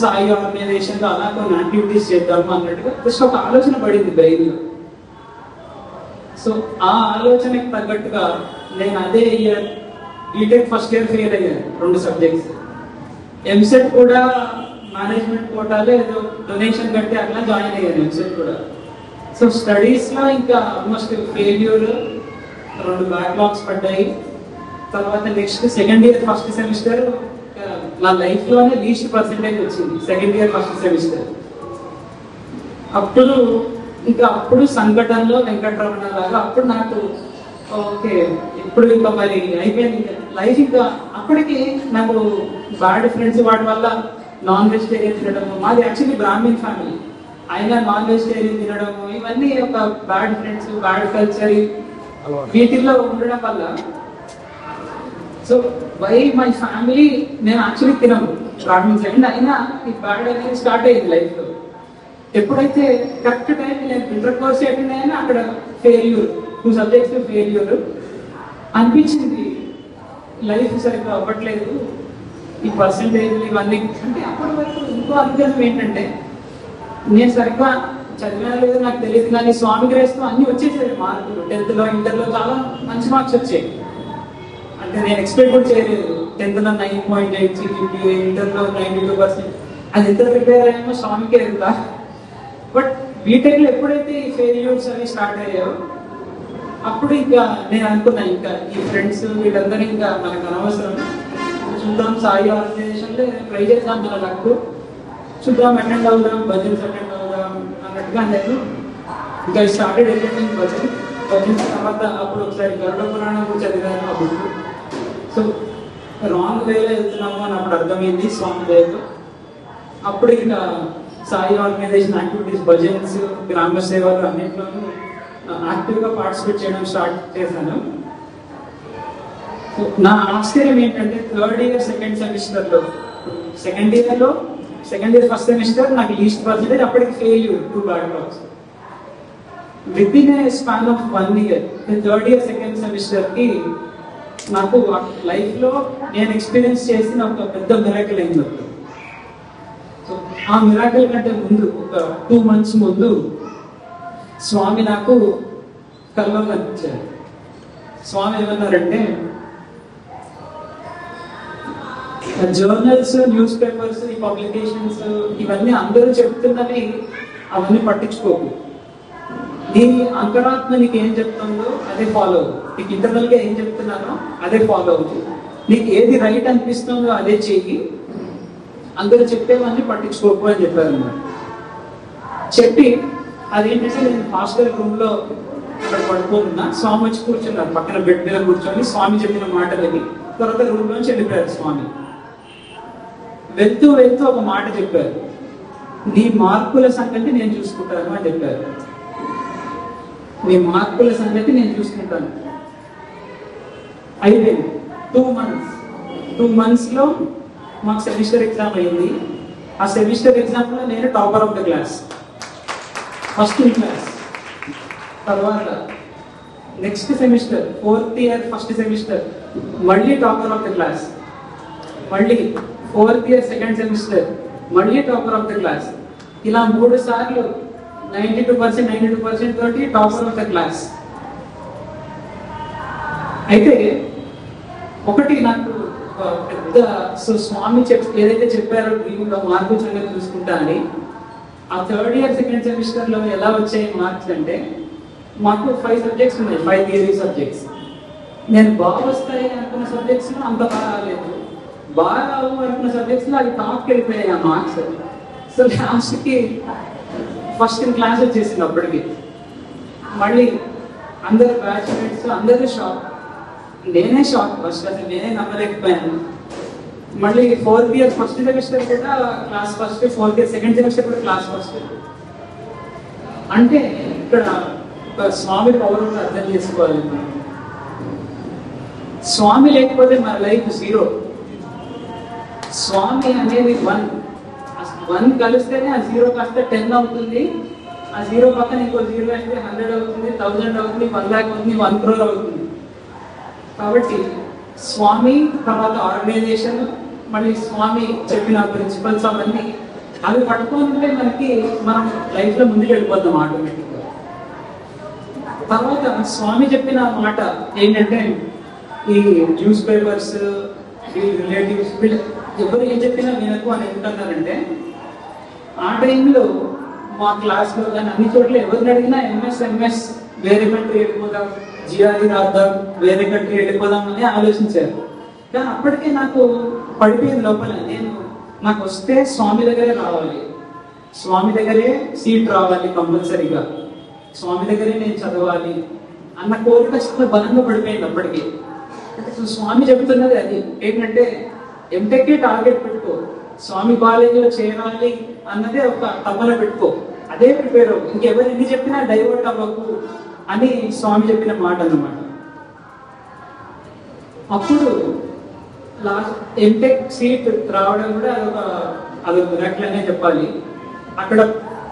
సాయి ఆర్గనైజేషన్ లో అలా కొన్ని యాక్టివిటీస్ చేద్దాము అన్నట్టుగా జస్ట్ ఒక ఆలోచన పడింది బ్రెయిన్ లో. సో ఆ ఆలోచనకి తగ్గట్టుగా నేను అదే year BTech first year fail అయ్యాను 2 సబ్జెక్ట్స్. ఎంసెట్ కూడా మేనేజ్మెంట్ కోటాలో ఏదో డొనేషన్ కట్టి అట్లా జాయిన్ అయ్యాను ఎంసెట్ కూడా. సో స్టడీస్ లో ఇంకా ఆల్మోస్ట్ ఫెయిల్యూర్, 2 బ్యాక్లాగ్స్ పడ్డాయి. తర్వాత next second year first semester నా లైఫ్ లోనే లీస్ట్ పర్సెంటేజ్ వచ్చింది సెకండ్ ఇయర్ ఫస్ట్ సెమిస్టర్. అప్పుడు సంఘటనలో వెంకటరమణ లాగా అప్పుడు నాకు ఓకే ఇప్పుడు ఇంకా మరి అయిపోయింది లైఫ్. ఇంకా అప్పటికి నాకు బ్యాడ్ ఫ్రెండ్స్ వాటి వల్ల నాన్ వెజిటేరియన్ తినడం, మాది యాక్చువల్లీ బ్రాహ్మణ్ ఫ్యామిలీ అయినా నాన్ వెజిటేరియన్ తినడం, ఇవన్నీ ఒక బ్యాడ్ ఫ్రెండ్స్ బ్యాడ్ కల్చర్ వీటిల్లో ఉండడం వల్ల సో బై మై ఫ్యామిలీ నేను యాక్చువల్లీ తినను బ్రాహ్మణ్ సైడ్. అయినా ఈ బ్యాడ్ అనేది స్టార్ట్ అయ్యింది లైఫ్ లో. ఎప్పుడైతే కరెక్ట్ టైం నేను ఇంటర్ కోర్స్ అటెండ్ అయినా అక్కడ ఫెయిల్యూర్, 2 సబ్జెక్ట్స్ ఫెయిల్యూర్ అనిపించింది. లైఫ్ సరిగ్గా అవ్వట్లేదు, ఈ పర్సంటేజ్ ఇవన్నీ. అంటే అప్పటి వరకు ఇంకో అభ్యాసం ఏంటంటే నేను సరిగ్గా చదివినా లేదు నాకు తెలియదు, కానీ స్వామి గ్రేస్ తో అన్ని వచ్చేసాయి మార్కులు. 10th లో ఇంటర్లో చాలా మంచి మార్క్స్ వచ్చాయి. అంటే నేను ఎక్స్పెక్ట్ కూడా చేయలేదు. 10th లో 9.8 GPA, ఇంటర్లో 92%. అది ఎంత ప్రిపేర్ అయ్యామో స్వామికే ఎదుగుతా. బట్ బీటెక్ లో ఎప్పుడైతే ఈ ఫెయిల్యూర్స్ అవి స్టార్ట్ అయ్యాయో అప్పుడు ఇంకా నేను అనుకున్నా ఇంకా ఈ ఫ్రెండ్స్ వీళ్ళందరూ ఇంకా మనకు అనవసరం, చూద్దాం సాయి ఆర్గనైజేషన్ లో ట్రై చేద్దాం, మన లక్ చూద్దాం, అటెండ్ అవుదాం, భజన్స్ అటెండ్ అవుదాం అన్నట్టుగా నేను ఇంకా స్టార్టెడ్ అటెండింగ్ భజన్స్. తర్వాత అప్పుడు ఒకసారి గరుడ పురాణం కూడా చదివాను ఆ బుక్. సో రాంగ్ వేలో వెళ్తున్నాము అని అప్పుడు అర్థమైంది స్వామి దయతో. అప్పుడు ఇంకా సాయి ఆర్గనైజేషన్ యాక్టివిటీస్, భజన్స్, గ్రామ సేవలు అన్నింటిలోనూ యాక్టివ్గా పార్టిసిపేట్ చేయడం స్టార్ట్ చేశాను. నా ఆశ్చర్యం ఏంటంటే 3rd ఇయర్ సెకండ్ సెమిస్టర్లో, సెకండ్ ఇయర్ ఫస్ట్ సెమిస్టర్ నాకు లీస్ట్ పర్సెంటేజ్, అప్పటికి failure 2 backlogs. With in a span of 1 year, third year second semester కి నాకు లైఫ్ లో నేను ఎక్స్పీరియన్స్ చేసిన ఒక పెద్ద మిరాకిల్ అయింది. సో ఆ మిరాకిల్ కంటే ముందు ఒక 2 months ముందు స్వామి నాకు కల్లో కనిపించారు. స్వామి ఏమన్నారంటే, జర్నల్స్, న్యూస్ పేపర్స్, ఈ పబ్లికేషన్స్ ఇవన్నీ అందరూ చెప్తున్నవి అవన్నీ పట్టించుకోకు. నీ అంతరాత్మ నీకు ఏం చెప్తుందో అదే ఫాలో అవ్వు. నీకు ఇంటర్నల్ గా ఏం చెప్తున్నానో అదే ఫాలో అవ్వు. నీకు ఏది రైట్ అనిపిస్తుందో అదే చెయ్యి. అందరూ చెప్పేవన్నీ పట్టించుకోకు అని చెప్పారు అన్నమాట. చెప్పి అదేంటంటే నేను హాస్టల్ రూమ్ లో అక్కడ పడుకోనున్నా. స్వామి వచ్చి కూర్చున్నారు పక్కన బెడ్ మీద కూర్చొని. స్వామి చెప్పిన మాటలని తర్వాత రూమ్ లోంచి వెళ్ళిపోయారు స్వామి. వెళ్తూ వెళ్తూ ఒక మాట చెప్పారు, నీ మార్పుల సంగతి నేను చూసుకుంటాను అని చెప్పారు. నీ మార్పుల సంగతి నేను చూసుకుంటాను. అయిపోయింది 2 months లో మాకు సెమిస్టర్ ఎగ్జామ్ అయింది. ఆ సెమిస్టర్ ఎగ్జామ్ లో నేను topper of the class, first in class. తర్వాత next semester 4th year first semester మళ్ళీ టాపర్ ఆఫ్ ద క్లాస్. మళ్ళీ 4th year సెకండ్ సెమిస్టర్ మళ్ళీ టాపర్ ఆఫ్ ద క్లాస్. ఇలా 3 సార్లు 92% తోటి టాపర్ ఆఫ్ ద క్లాస్. అయితే ఒకటి నాకు పెద్ద స్వామి ఏదైతే చెప్పారో డ్రీమ్ లో మార్పు సంగతి చూసుకుంటా అని, ఆ 3rd year సెకండ్ సెమిస్టర్ లో ఎలా వచ్చాయి మార్క్స్ అంటే, మాకు 5 subjects ఉన్నాయి, 5 theory subjects. నేను బాగా వస్తాయి అనుకున్న సబ్జెక్ట్స్ లో అంత బాగా రాలేదు. బాగా అనుకున్న సబ్జెక్ట్స్ లో అది టాప్కి వెళ్ళిపోయాయి ఆ మార్క్స్. సో లాస్ట్ కి ఫస్ట్ ఇన్ క్లాస్ వచ్చేసింది. అప్పటికి మళ్ళీ అందరు బ్యాచ్మేట్స్ అందరూ షాక్, నేనే షాక్. ఫస్ట్ అసలు నేనే నమ్మలేకపోయాను. మళ్ళీ 4th year ఫస్ట్ సెమిస్టర్ కూడా class first, 4th year second semester కూడా క్లాస్ ఫస్ట్. అంటే ఇక్కడ స్వామి పవర్ అర్థం చేసుకోవాలి. స్వామి లేకపోతే మన లైఫ్ 0. స్వామి అనేది 1 కలిస్తేనే ఆ 0 కాస్త 10 అవుతుంది. ఆ 0 పక్కన ఇంకో 0 వేస్తే 100 అవుతుంది, 1000 అవుతుంది, 1 lakh అవుతుంది, 1 crore అవుతుంది. కాబట్టి స్వామి తర్వాత ఆర్గనైజేషన్, మళ్ళీ స్వామి చెప్పిన ప్రిన్సిపల్స్ అవన్నీ అవి పట్టుకుంటే మనకి మనం లైఫ్ లో ముందుకు వెళ్ళిపోతాం ఆటోమేటిక్ గా. తర్వాత స్వామి చెప్పిన మాట ఏంటంటే, ఈ న్యూస్ పేపర్స్, ఈ రిలేటివ్స్ ఎవరు ఏం చెప్పినా వినకు అని ఎందుకన్నారంటే, ఆ టైంలో మా క్లాస్ లో కానీ అన్ని చోట్ల ఎవరిని అడిగినా ఎంఎస్ వేరే కంట్రీ వెళ్ళిపోదాం, జిఆర్ఈ రాద్దాం, వేరే కంట్రీ వెళ్ళిపోదాం అని ఆలోచించారు. కానీ అప్పటికే నాకు పడిపోయింది లోపల, నాకు వస్తే స్వామి దగ్గరే రావాలి, స్వామి దగ్గరే సీట్ రావాలి కంపల్సరీగా, స్వామి దగ్గరే నేను చదవాలి అన్న కోరిక చాలా బలంగా పడిపోయింది అప్పటికి. స్వామి చెబుతున్నది అది ఏంటంటే, ఎంటెక్కే టార్గెట్ పెట్టుకో, స్వామి కాలేజీలో చేరాలి అన్నదే ఒక తపన పెట్టుకో, అదే ప్రిపేర్ అవ్వు, ఇంకెవరు ఎన్ని చెప్పినా డైవర్ట్ అవ్వకు అని స్వామి చెప్పిన మాట అన్నమాట. అప్పుడు లాస్ట్ ఎంటెక్ సీట్ రావడం కూడా అదొక మిరాకిల్ అనే చెప్పాలి. అక్కడ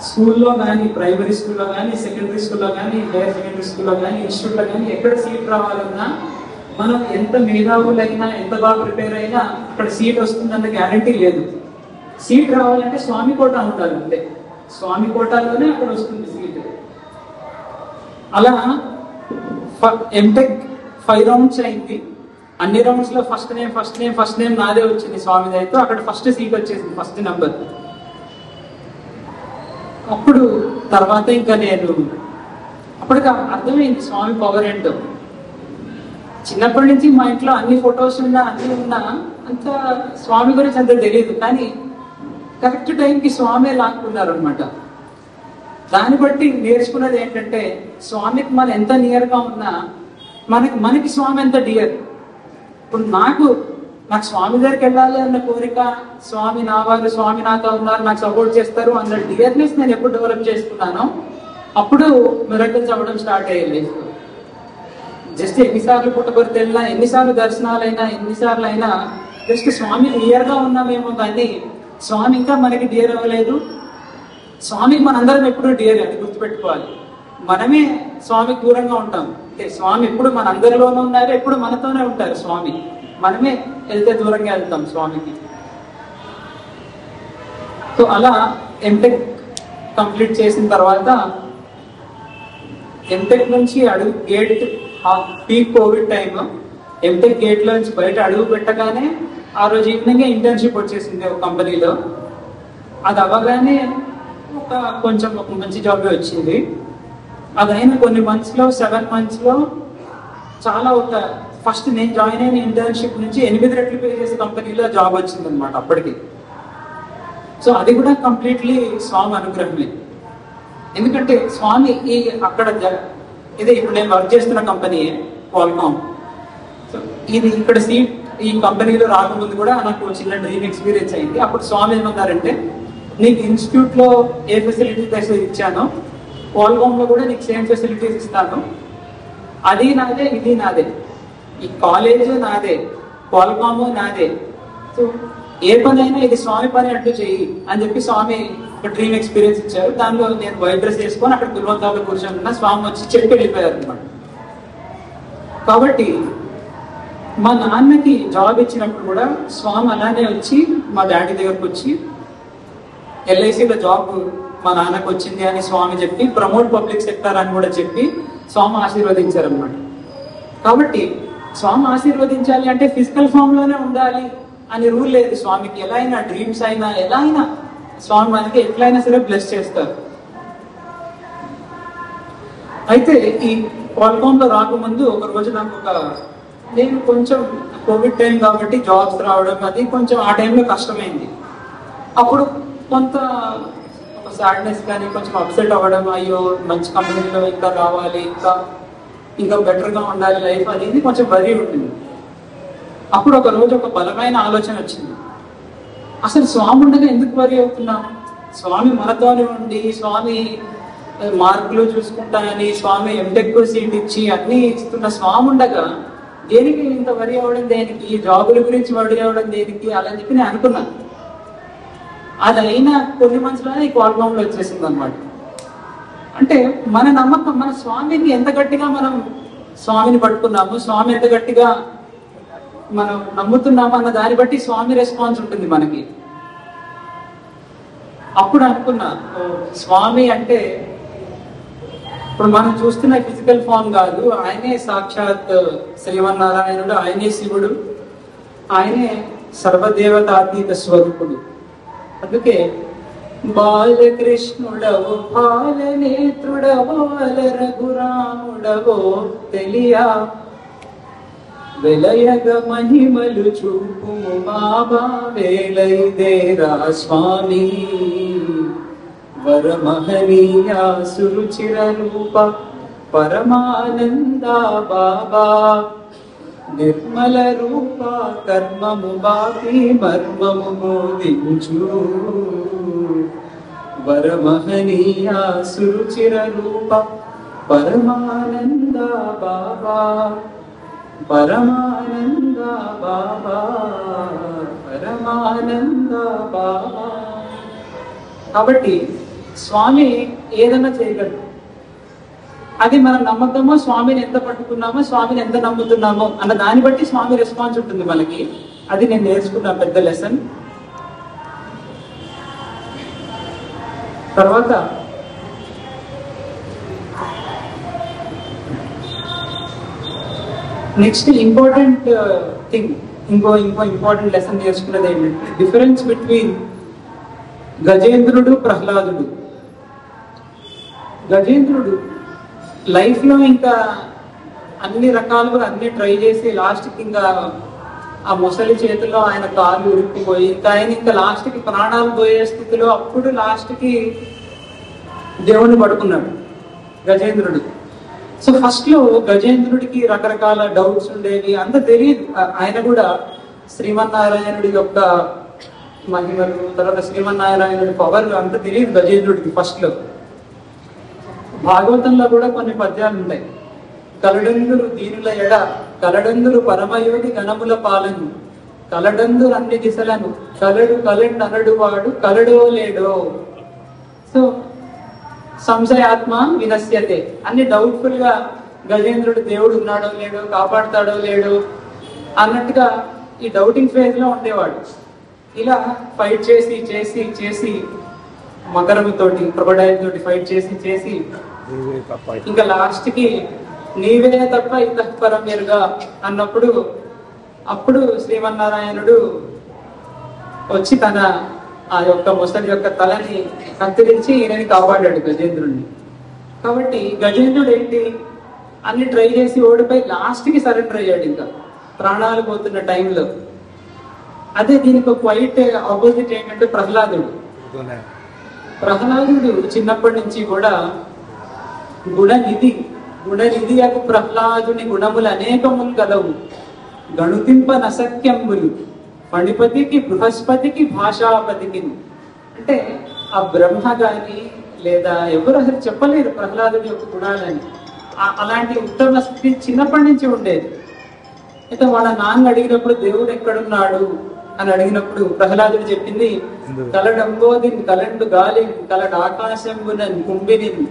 స్కూల్లో కానీ, ప్రైమరీ స్కూల్లో కానీ, సెకండరీ స్కూల్లో కానీ, హైయర్ సెకండరీ స్కూల్లో కానీ, ఇన్స్టిట్యూట్లో కానీ ఎక్కడ సీట్ రావాలన్నా మనం ఎంత మేధావులైనా, ఎంత బాగా ప్రిపేర్ అయినా అక్కడ సీట్ వస్తుందన్న గ్యారంటీ లేదు. సీట్ రావాలంటే స్వామి కోటా ఉండాలి అంతే, స్వామి కోటాలోనే అక్కడ వస్తుంది సీట్. అలా ఎంటెక్ 5 rounds అయింది. అన్ని రౌండ్స్ లో ఫస్ట్ నేమ్ నాదే వచ్చింది స్వామి దయతో. అక్కడ ఫస్ట్ సీట్ వచ్చేసింది, ఫస్ట్ నెంబర్. అప్పుడు తర్వాత ఇంకా నేను అప్పటికి అర్థమైంది స్వామి పవర్ ఏంటో. చిన్నప్పటి నుంచి మా ఇంట్లో అన్ని ఫొటోస్ ఉన్నా, అన్ని ఉన్నా, అంత స్వామి గురించి అంత తెలియదు. కానీ కరెక్ట్ టైంకి స్వామి లాక్కున్నారు అనమాట. దాన్ని బట్టి నేర్చుకున్నది ఏంటంటే, స్వామికి మనం ఎంత నియర్ గా ఉన్నా మనకి స్వామి ఎంత డియర్. ఇప్పుడు నాకు స్వామి దగ్గరికి వెళ్ళాలి అన్న కోరిక, స్వామి నా వారు, స్వామి నాతో ఉన్నారు, నాకు సపోర్ట్ చేస్తారు అన్న డియర్నెస్ నేను ఎప్పుడు డెవలప్ చేసుకున్నానో అప్పుడు మిరకల్స్ అవ్వడం స్టార్ట్ అయ్యాయి. జస్ట్ ఎన్నిసార్లు పుట్టబడితే వెళ్ళినా, ఎన్నిసార్లు దర్శనాలైనా, ఎన్నిసార్లు అయినా జస్ట్ స్వామి నియర్ గా ఉన్నామేమో, కానీ స్వామి ఇంకా మనకి డియర్ అవ్వలేదు. స్వామికి మనందరం ఎప్పుడు డియర్ అని గుర్తుపెట్టుకోవాలి. మనమే స్వామికి దూరంగా ఉంటాం. అంటే స్వామి ఎప్పుడు మన అందరిలోనూ ఉన్నారు, ఎప్పుడు మనతోనే ఉంటారు స్వామి. మనమే వెళ్తే దూరంగా వెళ్తాం స్వామికి. సో అలా ఎంటెక్ కంప్లీట్ చేసిన తర్వాత ఎంటెక్ నుంచి అడుగు గేట్ పీక్ కోవిడ్ టైంలో ఎంటెక్ గేట్ లో నుంచి బయట అడుగు పెట్టగానే ఆ రోజు ఈవినింగ్ ఇంటర్న్షిప్ వచ్చేసింది ఒక కంపెనీలో. అది అవ్వగానే కొంచెం ఒక మంచి జాబ్ వచ్చింది. అదైన కొన్ని మంత్స్ లో 7 months లో చాలా ఫస్ట్ నేను జాయిన్ అయిన ఇంటర్న్షిప్ నుంచి 8 రెట్లు పే చేసే కంపెనీలో జాబ్ వచ్చింది అనమాట అప్పటికి. సో అది కూడా కంప్లీట్లీ స్వామి అనుగ్రహమే. ఎందుకంటే స్వామి అక్కడ ఇదే ఇప్పుడు నేను వర్క్ చేస్తున్న కంపెనీ క్వాల్కామ్. సో ఇది ఇక్కడ సీట్ ఈ కంపెనీలో రాకముందు కూడా నాకు చిన్న డ్రీమ్ ఎక్స్పీరియన్స్ అయింది. అప్పుడు స్వామి ఏమన్నారంటే, నీకు ఇన్స్టిట్యూట్ లో ఏ ఫెసిలిటీస్ ఇచ్చానో క్వాల్కామ్ లో కూడా నీకు సేమ్ ఫెసిలిటీస్ ఇస్తాను. అది నాదే, ఇది నాదే, ఈ కాలేజ్ నాదే, క్వాల్కామ్ నాదే. సో ఏ పనైనా ఇది స్వామి పని అంటూ చెయ్యి అని చెప్పి స్వామి ఒక డ్రీమ్ ఎక్స్పీరియన్స్ ఇచ్చారు. దానిలో నేను వైట్ డ్రెస్ వేసుకొని అక్కడ గురువంతాలో కూర్చొని స్వామి వచ్చి చెప్పి వెళ్ళిపోయారు అనమాట. కాబట్టి మా నాన్నకి జాబ్ ఇచ్చినప్పుడు కూడా స్వామి అలానే వచ్చి మా డాడీ దగ్గరకు వచ్చి ఎల్ఐసిలో జాబ్ మా నాన్నకు వచ్చింది అని స్వామి చెప్పి ప్రమోట్ పబ్లిక్ సెక్టర్ అని కూడా చెప్పి స్వామి ఆశీర్వదించారు అనమాట. కాబట్టి స్వామి ఆశీర్వదించాలి అంటే ఫిజికల్ ఫామ్ లోనే ఉండాలి అని రూల్ లేదు స్వామికి. ఎలా అయినా డ్రీమ్స్ అయినా ఎలా అయినా స్వామి మనకి ఎట్లయినా సరే బ్లెస్ చేస్తారు. అయితే ఈ క్వాల్కామ్ లో రాకముందు ఒక రోజు నాకు నేను కొంచెం కోవిడ్ టైం కాబట్టి జాబ్స్ రావడం అది కొంచెం ఆ టైంలో కష్టమైంది. అప్పుడు కొంత ఒక సాడ్నెస్ కానీ కొంచెం అప్సెట్ అవ్వడం, అయ్యో మంచి కంపెనీలో ఇంకా రావాలి, ఇంకా బెటర్ గా ఉండాలి లైఫ్ అనేది కొంచెం వరి ఉంటుంది. అప్పుడు ఒక రోజు ఒక బలమైన ఆలోచన వచ్చింది, అసలు స్వామి ఉండగా ఎందుకు వరి అవుతున్నాం? స్వామి మనతోనే ఉండి స్వామి మార్కులు చూసుకుంటానని స్వామి ఎంటెక్ సీట్ ఇచ్చి అన్ని ఇస్తున్న స్వామి ఉండగా దేనికి ఇంత వరి అవ్వడం, దేనికి జాబుల గురించి వరి అవ్వడం దేనికి అలా చెప్పి నేను అనుకున్నాను. అది అయినా కొన్ని మంత్స్లోనే ఈ క్వాల్కామ్ లో వచ్చేసింది అనమాట. అంటే మన నమ్మకం, మన స్వామిని ఎంత గట్టిగా మనం స్వామిని పట్టుకున్నాము, స్వామి ఎంత గట్టిగా మనం నమ్ముతున్నాము అన్న దాన్ని బట్టి స్వామి రెస్పాన్స్ ఉంటుంది మనకి. అప్పుడు అనుకున్నా, స్వామి అంటే ఇప్పుడు మనం చూస్తున్న ఫిజికల్ ఫామ్ కాదు, ఆయనే సాక్షాత్ శ్రీమన్నారాయణుడు, ఆయనే శివుడు, ఆయనే సర్వదేవతాతీత స్వరూపుడు. అందుకే బాలకృష్ణుడవో బాలనేత్రుడవో రఘురాముడవో తెలియా వెలయగ మహిమలు చూపు బాబా వేలైదేరా స్వామి వరమహనీయ సురుచిర రూప పరమానంద బాబా నిర్మల రూప కర్మము బాపి మర్మము బోధించు వరమహనీయ సురుచిర రూప పరమానంద బాబా పరమానంద బాబా పరమానంద బాబా. కాబట్టి స్వామి ఏదైనా చేయగలరు. అది మనం నమ్మకమో, స్వామిని ఎంత పట్టుకున్నామో, స్వామిని ఎంత నమ్ముతున్నామో అన్న దాన్ని బట్టి స్వామి రెస్పాన్స్ ఉంటుంది మనకి. అది నేను నేర్చుకున్న పెద్ద లెసన్. తర్వాత నెక్స్ట్ ఇంపార్టెంట్ థింగ్, ఇంకో ఇంపార్టెంట్ లెసన్ నేర్చుకున్నది ఏంటంటే డిఫరెన్స్ బిట్వీన్ గజేంద్రుడు ప్రహ్లాదుడు. గజేంద్రుడు లైఫ్ లో ఇంకా అన్ని రకాలుగా అన్ని ట్రై చేసి లాస్ట్ కి ఇంకా ఆ ముసలి చేతిలో ఆయన కాళ్ళు ఉరికిపోయి ఆయన ఇంకా లాస్ట్ కి ప్రాణాలు పోయే స్థితిలో అప్పుడు లాస్ట్ కి దేవుణ్ణి పడుకున్నాడు గజేంద్రుడు. సో ఫస్ట్ లో గజేంద్రుడికి రకరకాల డౌట్స్ ఉండేవి, అంత తెలియదు. ఆయన కూడా శ్రీమన్నారాయణుడి యొక్క మహిమలు, తర్వాత శ్రీమన్నారాయణుడి పవర్ అంత తెలియదు గజేంద్రుడికి ఫస్ట్ లో. భాగవతంలో కూడా కొన్ని పద్యాలు ఉన్నాయి. కలడందురు దీనుల ఎడ కలడందురు పరమయోగి గణముల పాలను కలడందురు అన్ని దిశలను కలడు కలెండ్ అనడు వాడు కలడో లేడో. సో సంశయాత్మ వినశ్యతే. అన్ని డౌట్ఫుల్ గా గజేంద్రుడు దేవుడు ఉన్నాడో లేడో, కాపాడుతాడో లేడో అన్నట్టుగా ఈ డౌటింగ్ ఫేజ్ లో ఉండేవాడు. ఇలా ఫైట్ చేసి చేసి చేసి మకరముతోటి, క్రొకడైల్ తోటి ఫైట్ చేసి చేసి ఇంకా లాస్ట్ కి నీవే తప్ప ఇతఃపరం ఎరుగా అన్నప్పుడు అప్పుడు శ్రీమన్నారాయణుడు వచ్చి తన ఆ యొక్క ముసలి యొక్క తలని కత్తిరించి ఈయనని కాపాడాడు గజేంద్రుడిని. కాబట్టి గజేంద్రుడు ఏంటి, అన్ని ట్రై చేసి ఓడిపోయి లాస్ట్ కి సరెండర్ అయ్యాడు ఇంకా ప్రాణాలు పోతున్న టైంలో. అదే దీనికి క్వైట్ ఆపోజిట్ ఏంటంటే ప్రహ్లాదుడు. ప్రహ్లాదుడు చిన్నప్పటి నుంచి కూడా గుణనిధి అగు ప్రహ్లాదుని గుణములు అనేకములు గలవు, గణుతింప నసక్యంబులు ఫణిపతికి బృహస్పతికి భాషాపతికి. అంటే ఆ బ్రహ్మ గాని లేదా ఎవరు అసలు చెప్పలేరు ప్రహ్లాదుని యొక్క గుణాలని. అలాంటి ఉత్తమ స్థితి చిన్నప్పటి నుంచి ఉండేది. అయితే వాళ్ళ నాన్న అడిగినప్పుడు దేవుడు ఎక్కడున్నాడు అని అడిగినప్పుడు ప్రహ్లాదుడు చెప్పింది, కలడంబోదిన్ కలండు గాలిన్ కలడు ఆకాశంబునన్ కుంభినిన్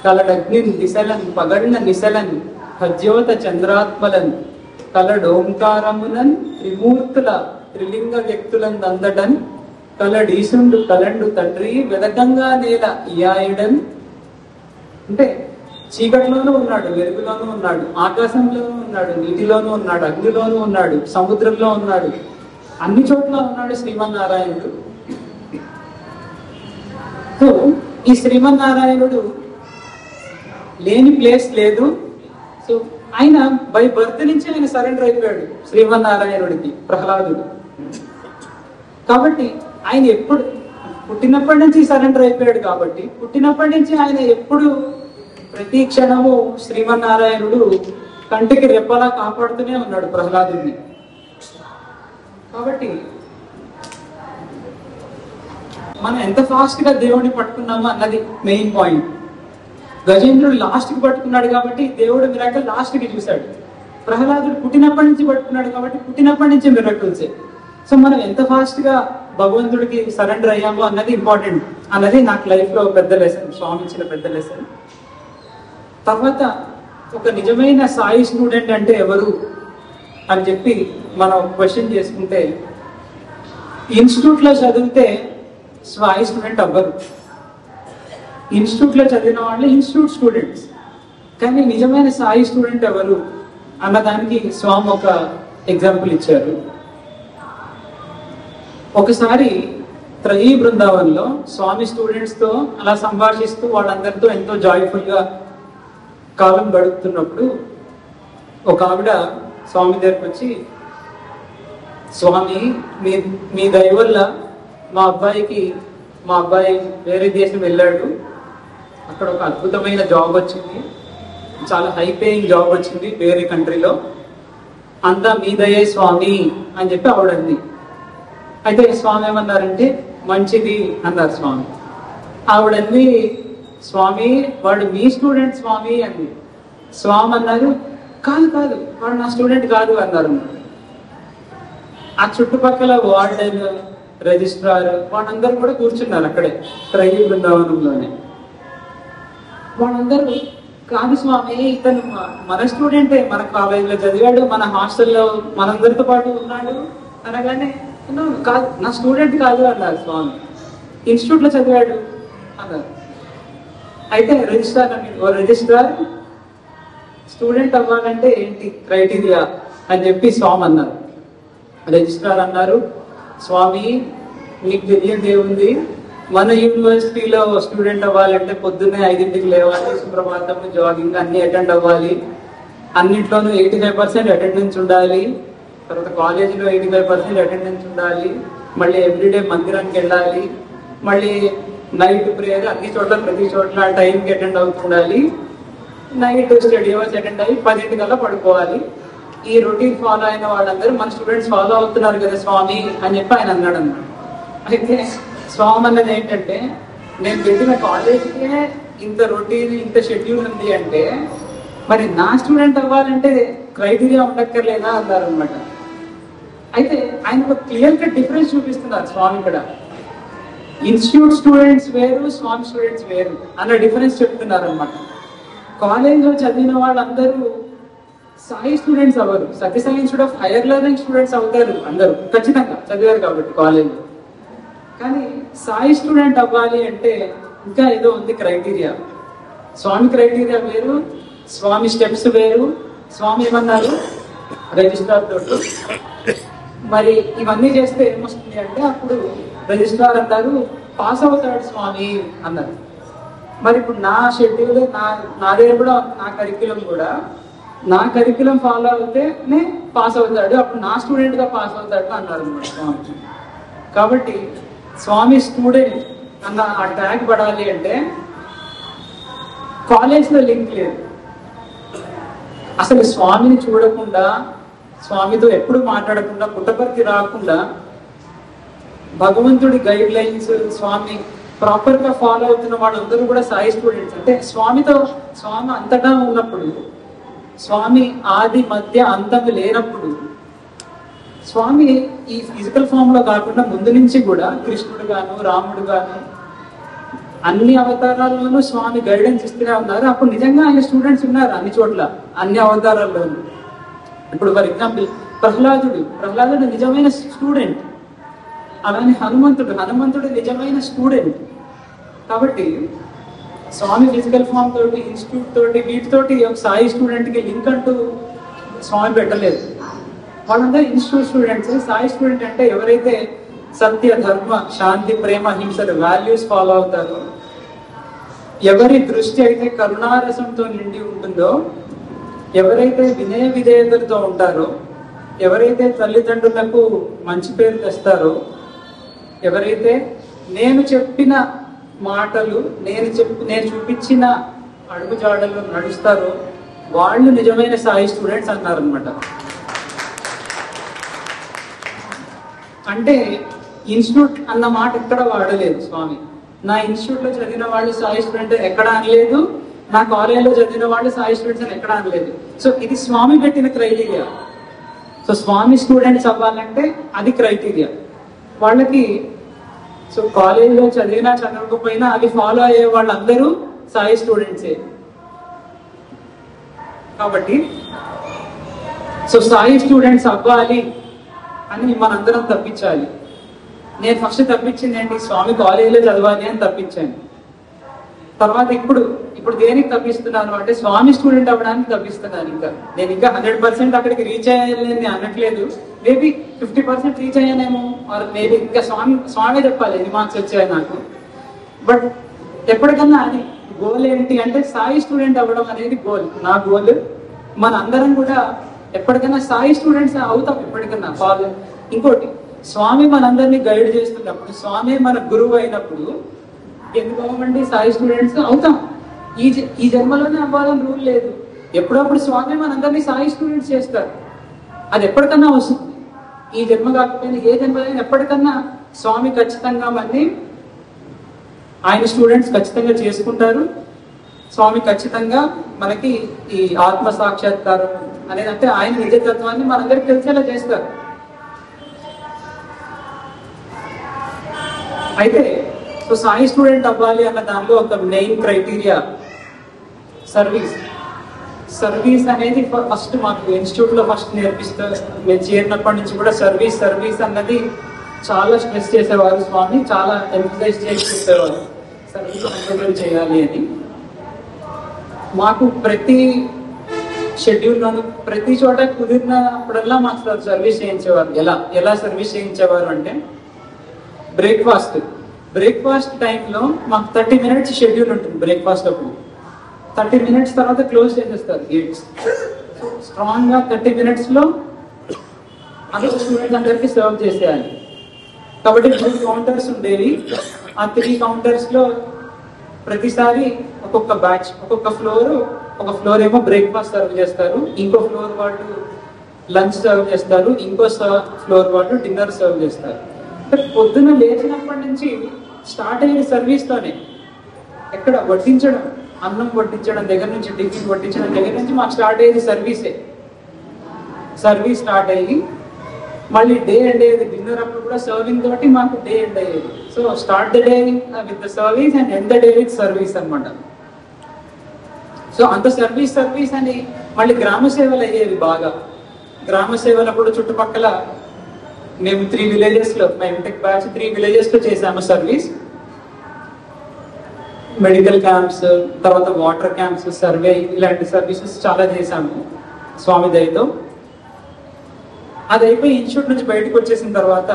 కలడగ్నిన్ దిశలన్ పగళ్ళ నిశలన్ హజ్యోత చంద్రాత్మలన్ కలడోంకారమునన్ త్రిమూర్తుల త్రిలింగ వ్యక్తులను అందడన్ కలడీసుండు కలండు తండ్రి వెదకంగా నేల ఇయాయుడన్. అంటే చీకటిలోనూ ఉన్నాడు, వెలుగులోనూ ఉన్నాడు, ఆకాశంలోనూ ఉన్నాడు, నీటిలోనూ ఉన్నాడు, అగ్నిలోనూ ఉన్నాడు, సముద్రంలో ఉన్నాడు, అన్ని చోట్ల ఉన్నాడు శ్రీమన్నారాయణుడు. సో ఈ శ్రీమన్నారాయణుడు లేని ప్లేస్ లేదు. సో ఆయన బై బర్త్ నుంచి ఆయన సరెండర్ అయిపోయాడు శ్రీమన్నారాయణుడికి ప్రహ్లాదుడు. కాబట్టి ఆయన ఎప్పుడు పుట్టినప్పటి నుంచి సరెండర్ అయిపోయాడు. కాబట్టి పుట్టినప్పటి నుంచి ఆయన ఎప్పుడు ప్రతి క్షణము శ్రీమన్నారాయణుడు కంటికి రెప్పలా కాపాడుతూనే ఉన్నాడు ప్రహ్లాదుడిని. కాబట్టి మనం ఎంత ఫాస్ట్ గా దేవుడిని పట్టుకున్నామో అన్నది మెయిన్ పాయింట్. గజేంద్రుడు లాస్ట్ కి పట్టుకున్నాడు కాబట్టి దేవుడు మిరాకిల్ లాస్ట్ కి చూశాడు. ప్రహ్లాదుడు పుట్టినప్పటి నుంచి పట్టుకున్నాడు కాబట్టి పుట్టినప్పటి నుంచి మిరాకిల్సే. సో మనం ఎంత ఫాస్ట్ గా భగవంతుడికి సరెండర్ అయ్యామో అన్నది ఇంపార్టెంట్ అన్నది నాకు లైఫ్ లో పెద్ద లెసన్, స్వామి ఇచ్చిన పెద్ద లెసన్. తర్వాత ఒక నిజమైన సాయి స్టూడెంట్ అంటే ఎవరు అని చెప్పి మనం క్వశ్చన్ చేసుకుంటే, ఇన్స్టిట్యూట్ లో చదివితే సాయి స్టూడెంట్ అవ్వరు. ఇన్స్టిట్యూట్ లో చదివిన వాళ్ళు ఇన్స్టిట్యూట్ స్టూడెంట్స్. కానీ నిజమైన సాయి స్టూడెంట్ ఎవరు అన్నదానికి స్వామి ఒక ఎగ్జాంపుల్ ఇచ్చారు. ఒకసారి త్రయీ బృందావన్లో స్వామి స్టూడెంట్స్ తో అలా సంభాషిస్తూ వాళ్ళందరితో ఎంతో జాయ్ఫుల్ గా కాలం గడుపుతున్నప్పుడు ఒక ఆవిడ స్వామి దగ్గరకు వచ్చి, స్వామి మీ దయ వల్ల మా అబ్బాయి వేరే దేశం వెళ్ళాడు, అక్కడ ఒక అద్భుతమైన జాబ్ వచ్చింది, చాలా హై పేయింగ్ జాబ్ వచ్చింది వేరే కంట్రీలో, అంతా మీ దయే స్వామి అని చెప్పి ఆవిడంది. అయితే స్వామి ఏమన్నారంటే, మంచిది అన్నారు స్వామి. ఆవిడంది, స్వామి వాడు మీ స్టూడెంట్ స్వామి అంది. స్వామి అన్నారు, కాదు వాడు నా స్టూడెంట్ కాదు అన్నారు. ఆ చుట్టుపక్కల వార్డెన్, రిజిస్ట్రార్ వాళ్ళందరూ కూడా కూర్చున్నారు అక్కడే త్రయీ బృందావనంలోనే. వాళ్ళందరూ, కాదు స్వామి ఇతను మన స్టూడెంటే, మన కాలేజీలో చదివాడు, మన హాస్టల్లో మనందరితో పాటు ఉన్నాడు అనగానే, కాదు నా స్టూడెంట్ కాదు అన్నారు స్వామి, ఇన్స్టిట్యూట్ లో చదివాడు అన్నారు. అయితే రిజిస్ట్రార్ స్టూడెంట్ అవ్వాలంటే ఏంటి క్రైటీరియా అని చెప్పి స్వామి అన్నారు. రిజిస్ట్రార్ అన్నారు, స్వామి మీకు తెలియదు ఏముంది, మన యూనివర్సిటీలో స్టూడెంట్ అవ్వాలంటే పొద్దున్నే 5ంటికి లేవాలి, సుప్రభాతం, జాగింగ్ అన్ని అటెండ్ అవ్వాలి, అన్నింటిలోనూ 85% అటెండెన్స్ ఉండాలి, తర్వాత కాలేజీలో 85% అటెండెన్స్ ఉండాలి, మళ్ళీ ఎవ్రీడే మందిరానికి వెళ్ళాలి, మళ్ళీ నైట్ ప్రేయర్ అన్ని చోట్ల ప్రతి చోట్ల టైంకి అటెండ్ అవుతుండాలి, నైట్ స్టడీ అవర్స్ అటెండ్ అయ్యి 10ంటికల్లా పడుకోవాలి. ఈ రొటీన్ ఫాలో అయిన వాళ్ళందరూ మన స్టూడెంట్స్ ఫాలో అవుతున్నారు కదా స్వామి అని చెప్పి ఆయన అన్నాడు అన్నమాట. అయితే స్వామి అన్నది ఏంటంటే, నేను పెట్టిన కాలేజీకే ఇంత రొటీన్ ఇంత షెడ్యూల్ ఉంది అంటే మరి నా స్టూడెంట్ అవ్వాలంటే క్రైటీరియా ఉండక్కర్లేదా అన్నారు అనమాట. అయితే ఆయన ఒక క్లియర్ కట్ డిఫరెన్స్ చూపిస్తున్నారు స్వామి ఇక్కడ. ఇన్స్టిట్యూట్ స్టూడెంట్స్ వేరు, స్వామి స్టూడెంట్స్ వేరు అన్న డిఫరెన్స్ చెప్తున్నారు అనమాట. కాలేజ్లో చదివిన వాళ్ళందరూ సాయి స్టూడెంట్స్ అవ్వరు, Sathya Sai institute of higher learning students అవుతారు, అందరూ ఖచ్చితంగా చదివారు కాబట్టి కాలేజ్లో. కానీ సాయి స్టూడెంట్ అవ్వాలి అంటే ఇంకా ఏదో ఉంది క్రైటీరియా. స్వామి క్రైటీరియా వేరు, స్వామి స్టెప్స్ వేరు. స్వామి ఏమన్నారు, రిజిస్ట్రార్ తోటి మరి ఇవన్నీ చేస్తే ఏమొస్తుంది అంటే అప్పుడు రిజిస్ట్రార్ అన్నారు పాస్ అవుతాడు స్వామి అన్నారు. మరి ఇప్పుడు నా షెడ్యూల్, నా దగ్గర కూడా నా కరిక్యులం ఫాలో అవుతేనే పాస్ అవుతాడు, అప్పుడు నా స్టూడెంట్ గా పాస్ అవుతాడు అన్నారు స్వామి. కాబట్టి స్వామి స్టూడెంట్ అన్న ఆ ట్యాగ్ పడాలి అంటే కాలేజ్లో లింక్ లేదు. అసలు స్వామిని చూడకుండా, స్వామితో ఎప్పుడు మాట్లాడకుండా, పుట్టపర్తి రాకుండా భగవంతుడి గైడ్ లైన్స్ స్వామి ప్రాపర్ గా ఫాలో అవుతున్న వాళ్ళందరూ కూడా సాయి స్టూడెంట్స్. అంటే స్వామి అంతటా ఉన్నప్పుడు, స్వామి ఆది మధ్య అంతం లేనప్పుడు, స్వామి ఈ ఫిజికల్ ఫామ్ లో కాకుండా ముందు నుంచి కూడా కృష్ణుడు గాను, రాముడు గాను అన్ని అవతారాల్లోనూ స్వామి గైడెన్స్ ఇస్తూనే ఉన్నారు. అప్పుడు నిజంగా ఆయన స్టూడెంట్స్ ఉన్నారు అన్ని చోట్ల, అన్ని అవతారాల్లోనూ. ఇప్పుడు ఫర్ ఎగ్జాంపుల్ ప్రహ్లాదుడు నిజమైన స్టూడెంట్, అలానే హనుమంతుడు నిజమైన స్టూడెంట్. కాబట్టి స్వామి ఫిజికల్ ఫామ్ తోటి, ఇన్స్టిట్యూట్ తోటి, వీటితోటి ఒక సాయి స్టూడెంట్ కి లింక్ అంటూ స్వామి పెట్టలేదు. వాళ్ళందరూ ఇన్స్టిట్యూట్ స్టూడెంట్స్. సాయి స్టూడెంట్ అంటే ఎవరైతే సత్య, ధర్మ, శాంతి, ప్రేమ, హింసలు వాల్యూస్ ఫాలో అవుతారో, ఎవరి దృష్టి అయితే కరుణారసంతో నిండి ఉంటుందో, ఎవరైతే వినయ విధేయతలతో ఉంటారో, ఎవరైతే తల్లిదండ్రులకు మంచి పేరు తెస్తారో, ఎవరైతే నేను చెప్పిన మాటలు, నేను చూపించిన అడుగుజాడల్లో నడుస్తారో వాళ్ళు నిజమైన సాయి స్టూడెంట్స్ అన్నారనమాట. అంటే ఇన్స్టిట్యూట్ అన్న మాట ఎక్కడ వాడలేదు స్వామి. నా ఇన్స్టిట్యూట్ లో చదివిన వాళ్ళు సాయి స్టూడెంట్ ఎక్కడ అనలేదు, నా కాలేజీలో చదివిన వాళ్ళు సాయి స్టూడెంట్స్ అని ఎక్కడ అనలేదు. సో ఇది స్వామి పెట్టిన క్రైటీరియా. సో స్వామి స్టూడెంట్స్ అవ్వాలంటే అది క్రైటీరియా వాళ్ళకి. సో కాలేజీలో చదివినా చదవకపోయినా అవి ఫాలో అయ్యే వాళ్ళందరూ సాయి స్టూడెంట్సే. కాబట్టి సో సాయి స్టూడెంట్స్ అవ్వాలి అని మనందరం తప్పించాలి. నేను ఫస్ట్ తప్పించింది ఏంటి, స్వామి కాలేజీలో చదవాలి అని తప్పించాను. తర్వాత ఇప్పుడు దేనికి తప్పిస్తున్నాను అంటే స్వామి స్టూడెంట్ అవ్వడానికి తప్పిస్తున్నాను. నేను ఇంకా 100% అక్కడికి రీచ్ అయ్యాలని అనట్లేదు. మేబీ 50% రీచ్ అయ్యానేమో, ఆర్ మేబీ ఇంకా స్వామి చెప్పాలి ఎన్ని మార్క్స్ వచ్చాయి నాకు. బట్ ఎప్పటికన్నా అది గోల్ ఏంటి అంటే సాయి స్టూడెంట్ అవ్వడం అనేది గోల్, నా గోల్. మన అందరం కూడా ఎప్పటికైనా సాయి స్టూడెంట్స్ అవుతాం ఎప్పటికన్నా. ఇంకోటి, స్వామి మనందరినీ గైడ్ చేస్తున్నప్పుడు, స్వామి మన గురువు అయినప్పుడు ఎందుకు అవ్వమండి, సాయి స్టూడెంట్స్ అవుతాం. ఈ జన్మలోనే అవ్వాలని రూల్ లేదు. ఎప్పుడప్పుడు స్వామి మనందరినీ సాయి స్టూడెంట్స్ చేస్తారు. అది ఎప్పటికన్నా వస్తుంది. ఈ జన్మ కాకపోయినా ఏ జన్మలైనా ఎప్పటికన్నా స్వామి ఖచ్చితంగా మంది ఆయన స్టూడెంట్స్ ఖచ్చితంగా చేసుకుంటారు. స్వామి ఖచ్చితంగా మనకి ఈ ఆత్మ సాక్షాత్కారం అనేది, అంటే ఆయన నిజతత్వాన్ని మనందరికి తెలిసేలా చేస్తారు. అయితే సో సాయి స్టూడెంట్ అవ్వాలి అన్న దానిలో ఒక మెయిన్ క్రైటీరియా సర్వీస్ అనేది ఫస్ట్ మాకు ఇన్స్టిట్యూట్ లో ఫస్ట్ నేర్పిస్తారు. మేము చేరినప్పటి నుంచి కూడా సర్వీస్ అన్నది చాలా స్ట్రెస్ చేసేవారు స్వామి, చాలా ఎంఫసైజ్ చేసి చెప్పేవారు సర్వీస్ కంట్రోల్ చేయాలి అని. మాకు ప్రతి షెడ్యూల్లోనూ ప్రతి చోట కుదిరినప్పుడల్లా మాకు సర్వీస్ చేయించేవారు. ఎలా సర్వీస్ చేయించేవారు అంటే, బ్రేక్ఫాస్ట్ టైంలో మాకు 30 minutes షెడ్యూల్ ఉంటుంది. బ్రేక్ఫాస్ట్ అప్పుడు 30 minutes తర్వాత క్లోజ్ చేసేస్తారు గేట్స్. స్ట్రాంగ్ గా 30 minutes లో అందరూ స్టూడెంట్స్ అందరికి సర్వ్ చేసేయాలి. కాబట్టి 3 కౌంటర్స్ ఉండేవి. ఆ 3 counters లో ప్రతిసారి ఒక్కొక్క బ్యాచ్, ఒక్కొక్క ఒక ఫ్లోర్ ఏమో బ్రేక్ఫాస్ట్ సర్వ్ చేస్తారు, ఇంకో ఫ్లోర్ వాళ్ళు లంచ్ సర్వ్ చేస్తారు, ఇంకో ఫ్లోర్ వాళ్ళు డిన్నర్ సర్వ్ చేస్తారు. పొద్దున్న లేచినప్పటి నుంచి స్టార్ట్ అయ్యే సర్వీస్ తోనే. ఎక్కడ వడ్డించడం, అన్నం వడ్డించడం దగ్గర నుంచి, టిఫిన్ వడ్డించడం దగ్గర నుంచి మాకు స్టార్ట్ అయ్యేది సర్వీస్ స్టార్ట్ అయ్యి మళ్ళీ డే ఎండ్ అయ్యేది డిన్నర్ అప్పుడు కూడా సర్వింగ్ తోటి మాకు డే ఎండ్ అయ్యేది. So start the day with the service and end the day with service అనమాట. సో అంత సర్వీస్ అని మళ్ళీ గ్రామ సేవలు అయ్యేవి బాగా. గ్రామ సేవలు అప్పుడు చుట్టుపక్కల మేము 3 villages లో, మా ఎంటెక్ బ్యాచ్ 3 villages లో చేసాము సర్వీస్. మెడికల్ క్యాంప్స్, తర్వాత వాటర్ క్యాంప్స్, సర్వే, ఇలాంటి సర్వీసెస్ చాలా చేశాము స్వామి దయతో. అది అయిపోయి ఇన్స్టిట్యూట్ నుంచి బయటకు వచ్చేసిన తర్వాత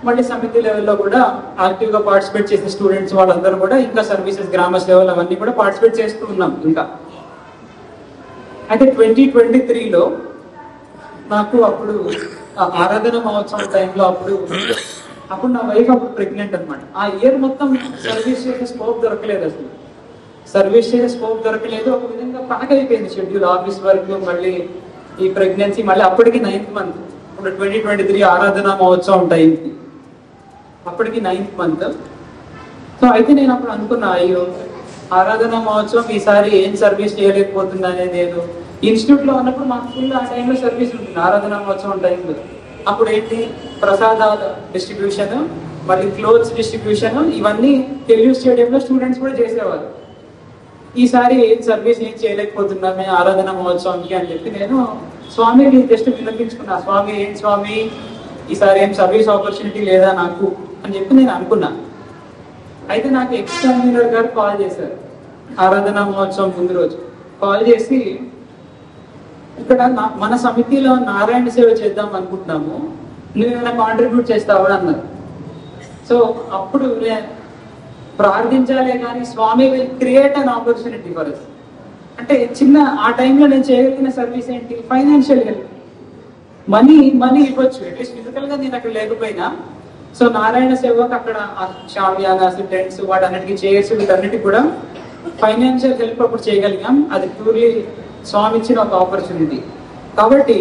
మళ్ళీ సమితి లెవెల్లో కూడా యాక్టివ్ గా పార్టిసిపేట్ చేసే స్టూడెంట్స్ వాళ్ళందరూ కూడా ఇంకా సర్వీసెస్, గ్రామ సేవలు అవన్నీ కూడా పార్టిసిపేట్ చేస్తూ ఉన్నాం ఇంకా. అయితే 2023లో నాకు అప్పుడు ఆరాధన మహోత్సవం టైంలో అప్పుడు నా వైఫ్ అప్పుడు ప్రెగ్నెంట్ అనమాట. ఆ ఇయర్ మొత్తం సర్వీస్ చేసే స్కోప్ దొరకలేదు, అసలు సర్వీస్ చేసే స్కోప్ దొరకలేదు. ఒక విధంగా ప్యాక్ అయిపోయింది షెడ్యూల్, ఆఫీస్ వర్క్, మళ్ళీ ఈ ప్రెగ్నెన్సీ, మళ్ళీ అప్పటికి 9th month. ఇప్పుడు 2023 ఆరాధన మహోత్సవం టైంకి అప్పటికి 9th month. సో అయితే నేను అప్పుడు అనుకున్నా, అయ్యో ఆరాధన మహోత్సవం ఈసారి ఏం సర్వీస్ చేయలేకపోతున్నా అనేది. నేను ఇన్స్టిట్యూట్ లో ఉన్నప్పుడు మాకు ఫుల్ ఆ టైంలో సర్వీస్ ఉంటుంది ఆరాధన మహోత్సవం టైంలో. అప్పుడు ఏంటి, ప్రసాదాల డిస్ట్రిబ్యూషన్, మళ్ళీ క్లోత్స్ డిస్ట్రిబ్యూషన్, ఇవన్నీ తెలుగు స్టేడియంలో స్టూడెంట్స్ కూడా చేసేవారు. ఈసారి ఏం సర్వీస్ ఏం చేయలేకపోతున్నామే ఆరాధన మహోత్సవానికి అని చెప్పి నేను స్వామిని జస్ట్ విన్నపించుకున్నా, స్వామి ఏంటి స్వామి ఈసారి ఏం సర్వీస్ ఆపర్చునిటీ లేదా నాకు అని చెప్పి నేను అనుకున్నా. అయితే నాకు ఎక్స్ కన్వీనర్ గారు కాల్ చేశారు ఆరాధన మహోత్సవం ముందు రోజు. కాల్ చేసి, ఇక్కడ మన సమితిలో నారాయణ సేవ చేద్దాం అనుకుంటున్నాము, నువ్వేమైనా కాంట్రిబ్యూట్ చేస్తావా అన్నారు. సో అప్పుడు ప్రార్థించాలే కానీ Swami will create an opportunity for us. అంటే చిన్న ఆ టైంలో నేను చేయగలిగిన సర్వీస్ ఏంటి, ఫైనాన్షియల్ హెల్ప్, మనీ ఇవ్వచ్చు, అట్లీస్ట్ ఫిజికల్ గా నేను అక్కడ లేకపోయినా. సో నారాయణ సేవకు అక్కడ షామియానాస్, టెంట్స్, వాటన్నిటికీ చైర్స్, వీటన్నిటికి కూడా ఫైనాన్షియల్ హెల్ప్ అప్పుడు చేయగలిగాం. అది ప్యూర్లీ స్వామి ఇచ్చిన ఒక ఆపర్చునిటీ. కాబట్టి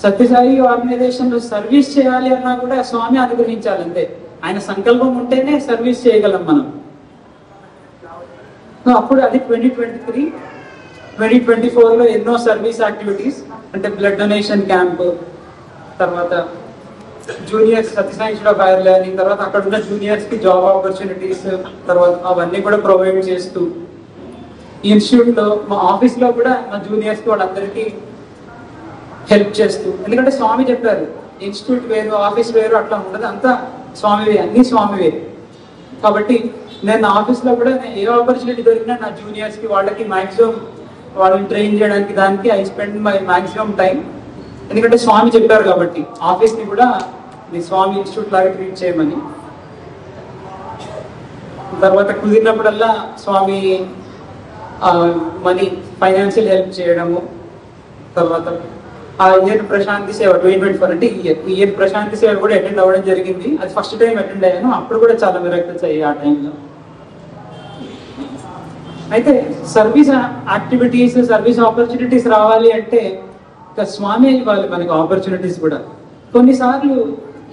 సత్యసాయి ఆర్గనైజేషన్ లో సర్వీస్ చేయాలి అన్నా కూడా స్వామి అనుగ్రహించాలి అంతే. ఆయన సంకల్పం ఉంటేనే సర్వీస్ చేయగలం మనం. అప్పుడు అది 2023. 2024లో ఎన్నో సర్వీస్ యాక్టివిటీస్, అంటే బ్లడ్ డొనేషన్ క్యాంప్, తర్వాత juniors Sathya Sai institute of higher learning, తర్వాత అక్కడ ఉన్న జూనియర్స్ కి జాబ్ ఆపర్చునిటీస్, తర్వాత అవన్నీ కూడా ప్రొవైడ్ చేస్తూ, ఇన్స్టిట్యూట్ లో మా ఆఫీస్ లో కూడా మా జూనియర్స్ కి వాళ్ళందరికీ హెల్ప్ చేస్తూ. ఎందుకంటే స్వామి చెప్పారు, ఇన్స్టిట్యూట్ వేరు ఆఫీస్ వేరు అట్లా ఉండదు, అంతా స్వామివే, అన్ని స్వామివే. కాబట్టి నేను నా ఆఫీస్ లో కూడా ఏ ఆపర్చునిటీ దొరికినా నా జూనియర్స్ కి వాళ్ళకి మాక్సిమం వాళ్ళని ట్రైన్ చేయడానికి దానికి I spend my maximum time. ఎందుకంటే స్వామి చెప్పారు కాబట్టి ఆఫీస్ ని కూడా స్వామి ఇన్స్టిట్యూట్ లాగా ట్రీట్ చేయమని. తర్వాత కుదిరినప్పుడల్లా స్వామి మనీ, ఫైనాన్షియల్ హెల్ప్ చేయడము. తర్వాత ఆ ఇయర్ ప్రశాంతి సేవ 2024, అంటే ఈ ఇయర్ ప్రశాంతి సేవ కూడా అటెండ్ అవ్వడం జరిగింది. అది ఫస్ట్ టైం అటెండ్ అయ్యాను, అప్పుడు కూడా చాలా మిరాకిల్స్ అయ్యాయి ఆ టైంలో. అయితే సర్వీస్ యాక్టివిటీస్, సర్వీస్ ఆపర్చునిటీస్ రావాలి అంటే స్వామి ఇవ్వాలి మనకి ఆపర్చునిటీస్ కూడా. కొన్నిసార్లు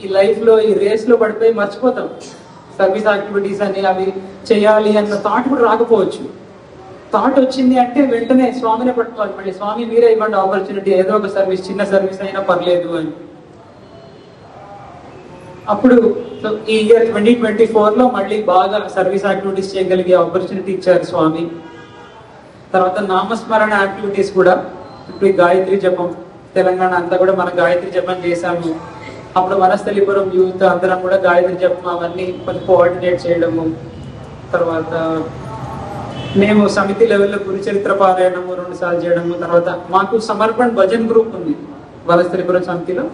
ఈ లైఫ్ లో ఈ రేస్ లో పడిపోయి మర్చిపోతాం సర్వీస్ యాక్టివిటీస్ అని, అవి చేయాలి అన్న థాట్ కూడా రాకపోవచ్చు. థాట్ వచ్చింది అంటే వెంటనే స్వామినే పట్టుకోవాలి, మళ్ళీ స్వామి మీరే ఇవ్వండి ఆపర్చునిటీ, ఏదో ఒక సర్వీస్, చిన్న సర్వీస్ అయినా పర్లేదు అని. అప్పుడు ఈ ఇయర్ 2024లో మళ్ళీ బాగా సర్వీస్ యాక్టివిటీస్ చేయగలిగే ఆపర్చునిటీ ఇచ్చారు స్వామి. తర్వాత నామస్మరణ యాక్టివిటీస్ కూడా, ఇప్పుడు ఈ గాయత్రి జపం, తెలంగాణ అంతా కూడా మన గాయత్రి జపం చేశాము. అప్పుడు వనస్థలిపురం యూత్ అందరం కూడా గాయత్రి జపం అవన్నీ కొంచెం కోఆర్డినేట్ చేయడము. తర్వాత మేము సమితి లెవెల్లో గురు చరిత్ర పారాయణము 2 సార్లు చేయడము. తర్వాత మాకు సమర్పణ్ భజన్ గ్రూప్ ఉంది వనస్థలిపురం సమితిలో.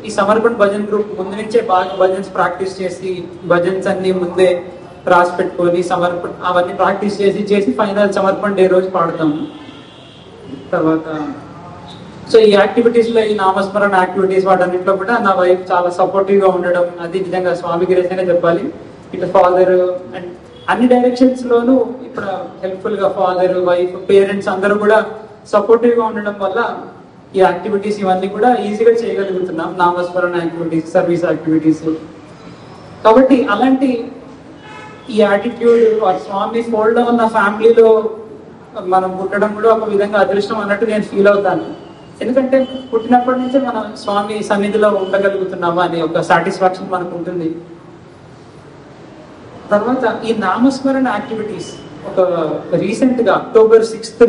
ఈ సమర్పణ్ భజన్ గ్రూప్ ముందు నుంచే బాగా భజన్స్ ప్రాక్టీస్ చేసి, భజన్స్ అన్ని ముందే రాసి పెట్టుకొని సమర్పణ అవన్నీ ప్రాక్టీస్ చేసి ఫైనల్ సమర్పణ డే రోజు పాడతాము. తర్వాత సో ఈ యాక్టివిటీస్ లో, ఈ నామస్మరణ యాక్టివిటీస్ వాటన్నింటిలో కూడా నా వైఫ్ చాలా సపోర్టివ్ గా ఉండడం, అది నిజంగా స్వామి గిరేసనే చెప్పాలి. ఇట్లా ఫాదర్ అండ్ అన్ని డైరెక్షన్స్ లోనూ ఇప్పుడు హెల్ప్ఫుల్ గా ఫాదర్, వైఫ్, పేరెంట్స్ అందరూ కూడా సపోర్టివ్ గా ఉండడం వల్ల ఈ యాక్టివిటీస్ ఇవన్నీ కూడా ఈజీగా చేయగలుగుతున్నాం. నామస్మరణ యాక్టివిటీస్, సర్వీస్ యాక్టివిటీస్. కాబట్టి అలాంటి ఈ యాటిట్యూడ్ స్వామి ఫోల్డ్ లో ఉన్న ఫ్యామిలీలో మనం పుట్టడం కూడా ఒక విధంగా అదృష్టం అన్నట్టు నేను ఫీల్ అవుతాను. ఎందుకంటే పుట్టినప్పటి నుంచే మనం స్వామి సన్నిధిలో ఉండగలుగుతున్నామా అనే ఒక సాటిస్ఫాక్షన్ మనకు ఉంటుంది. తర్వాత ఈ నామస్మరణ యాక్టివిటీస్ ఒక రీసెంట్ గా October 6th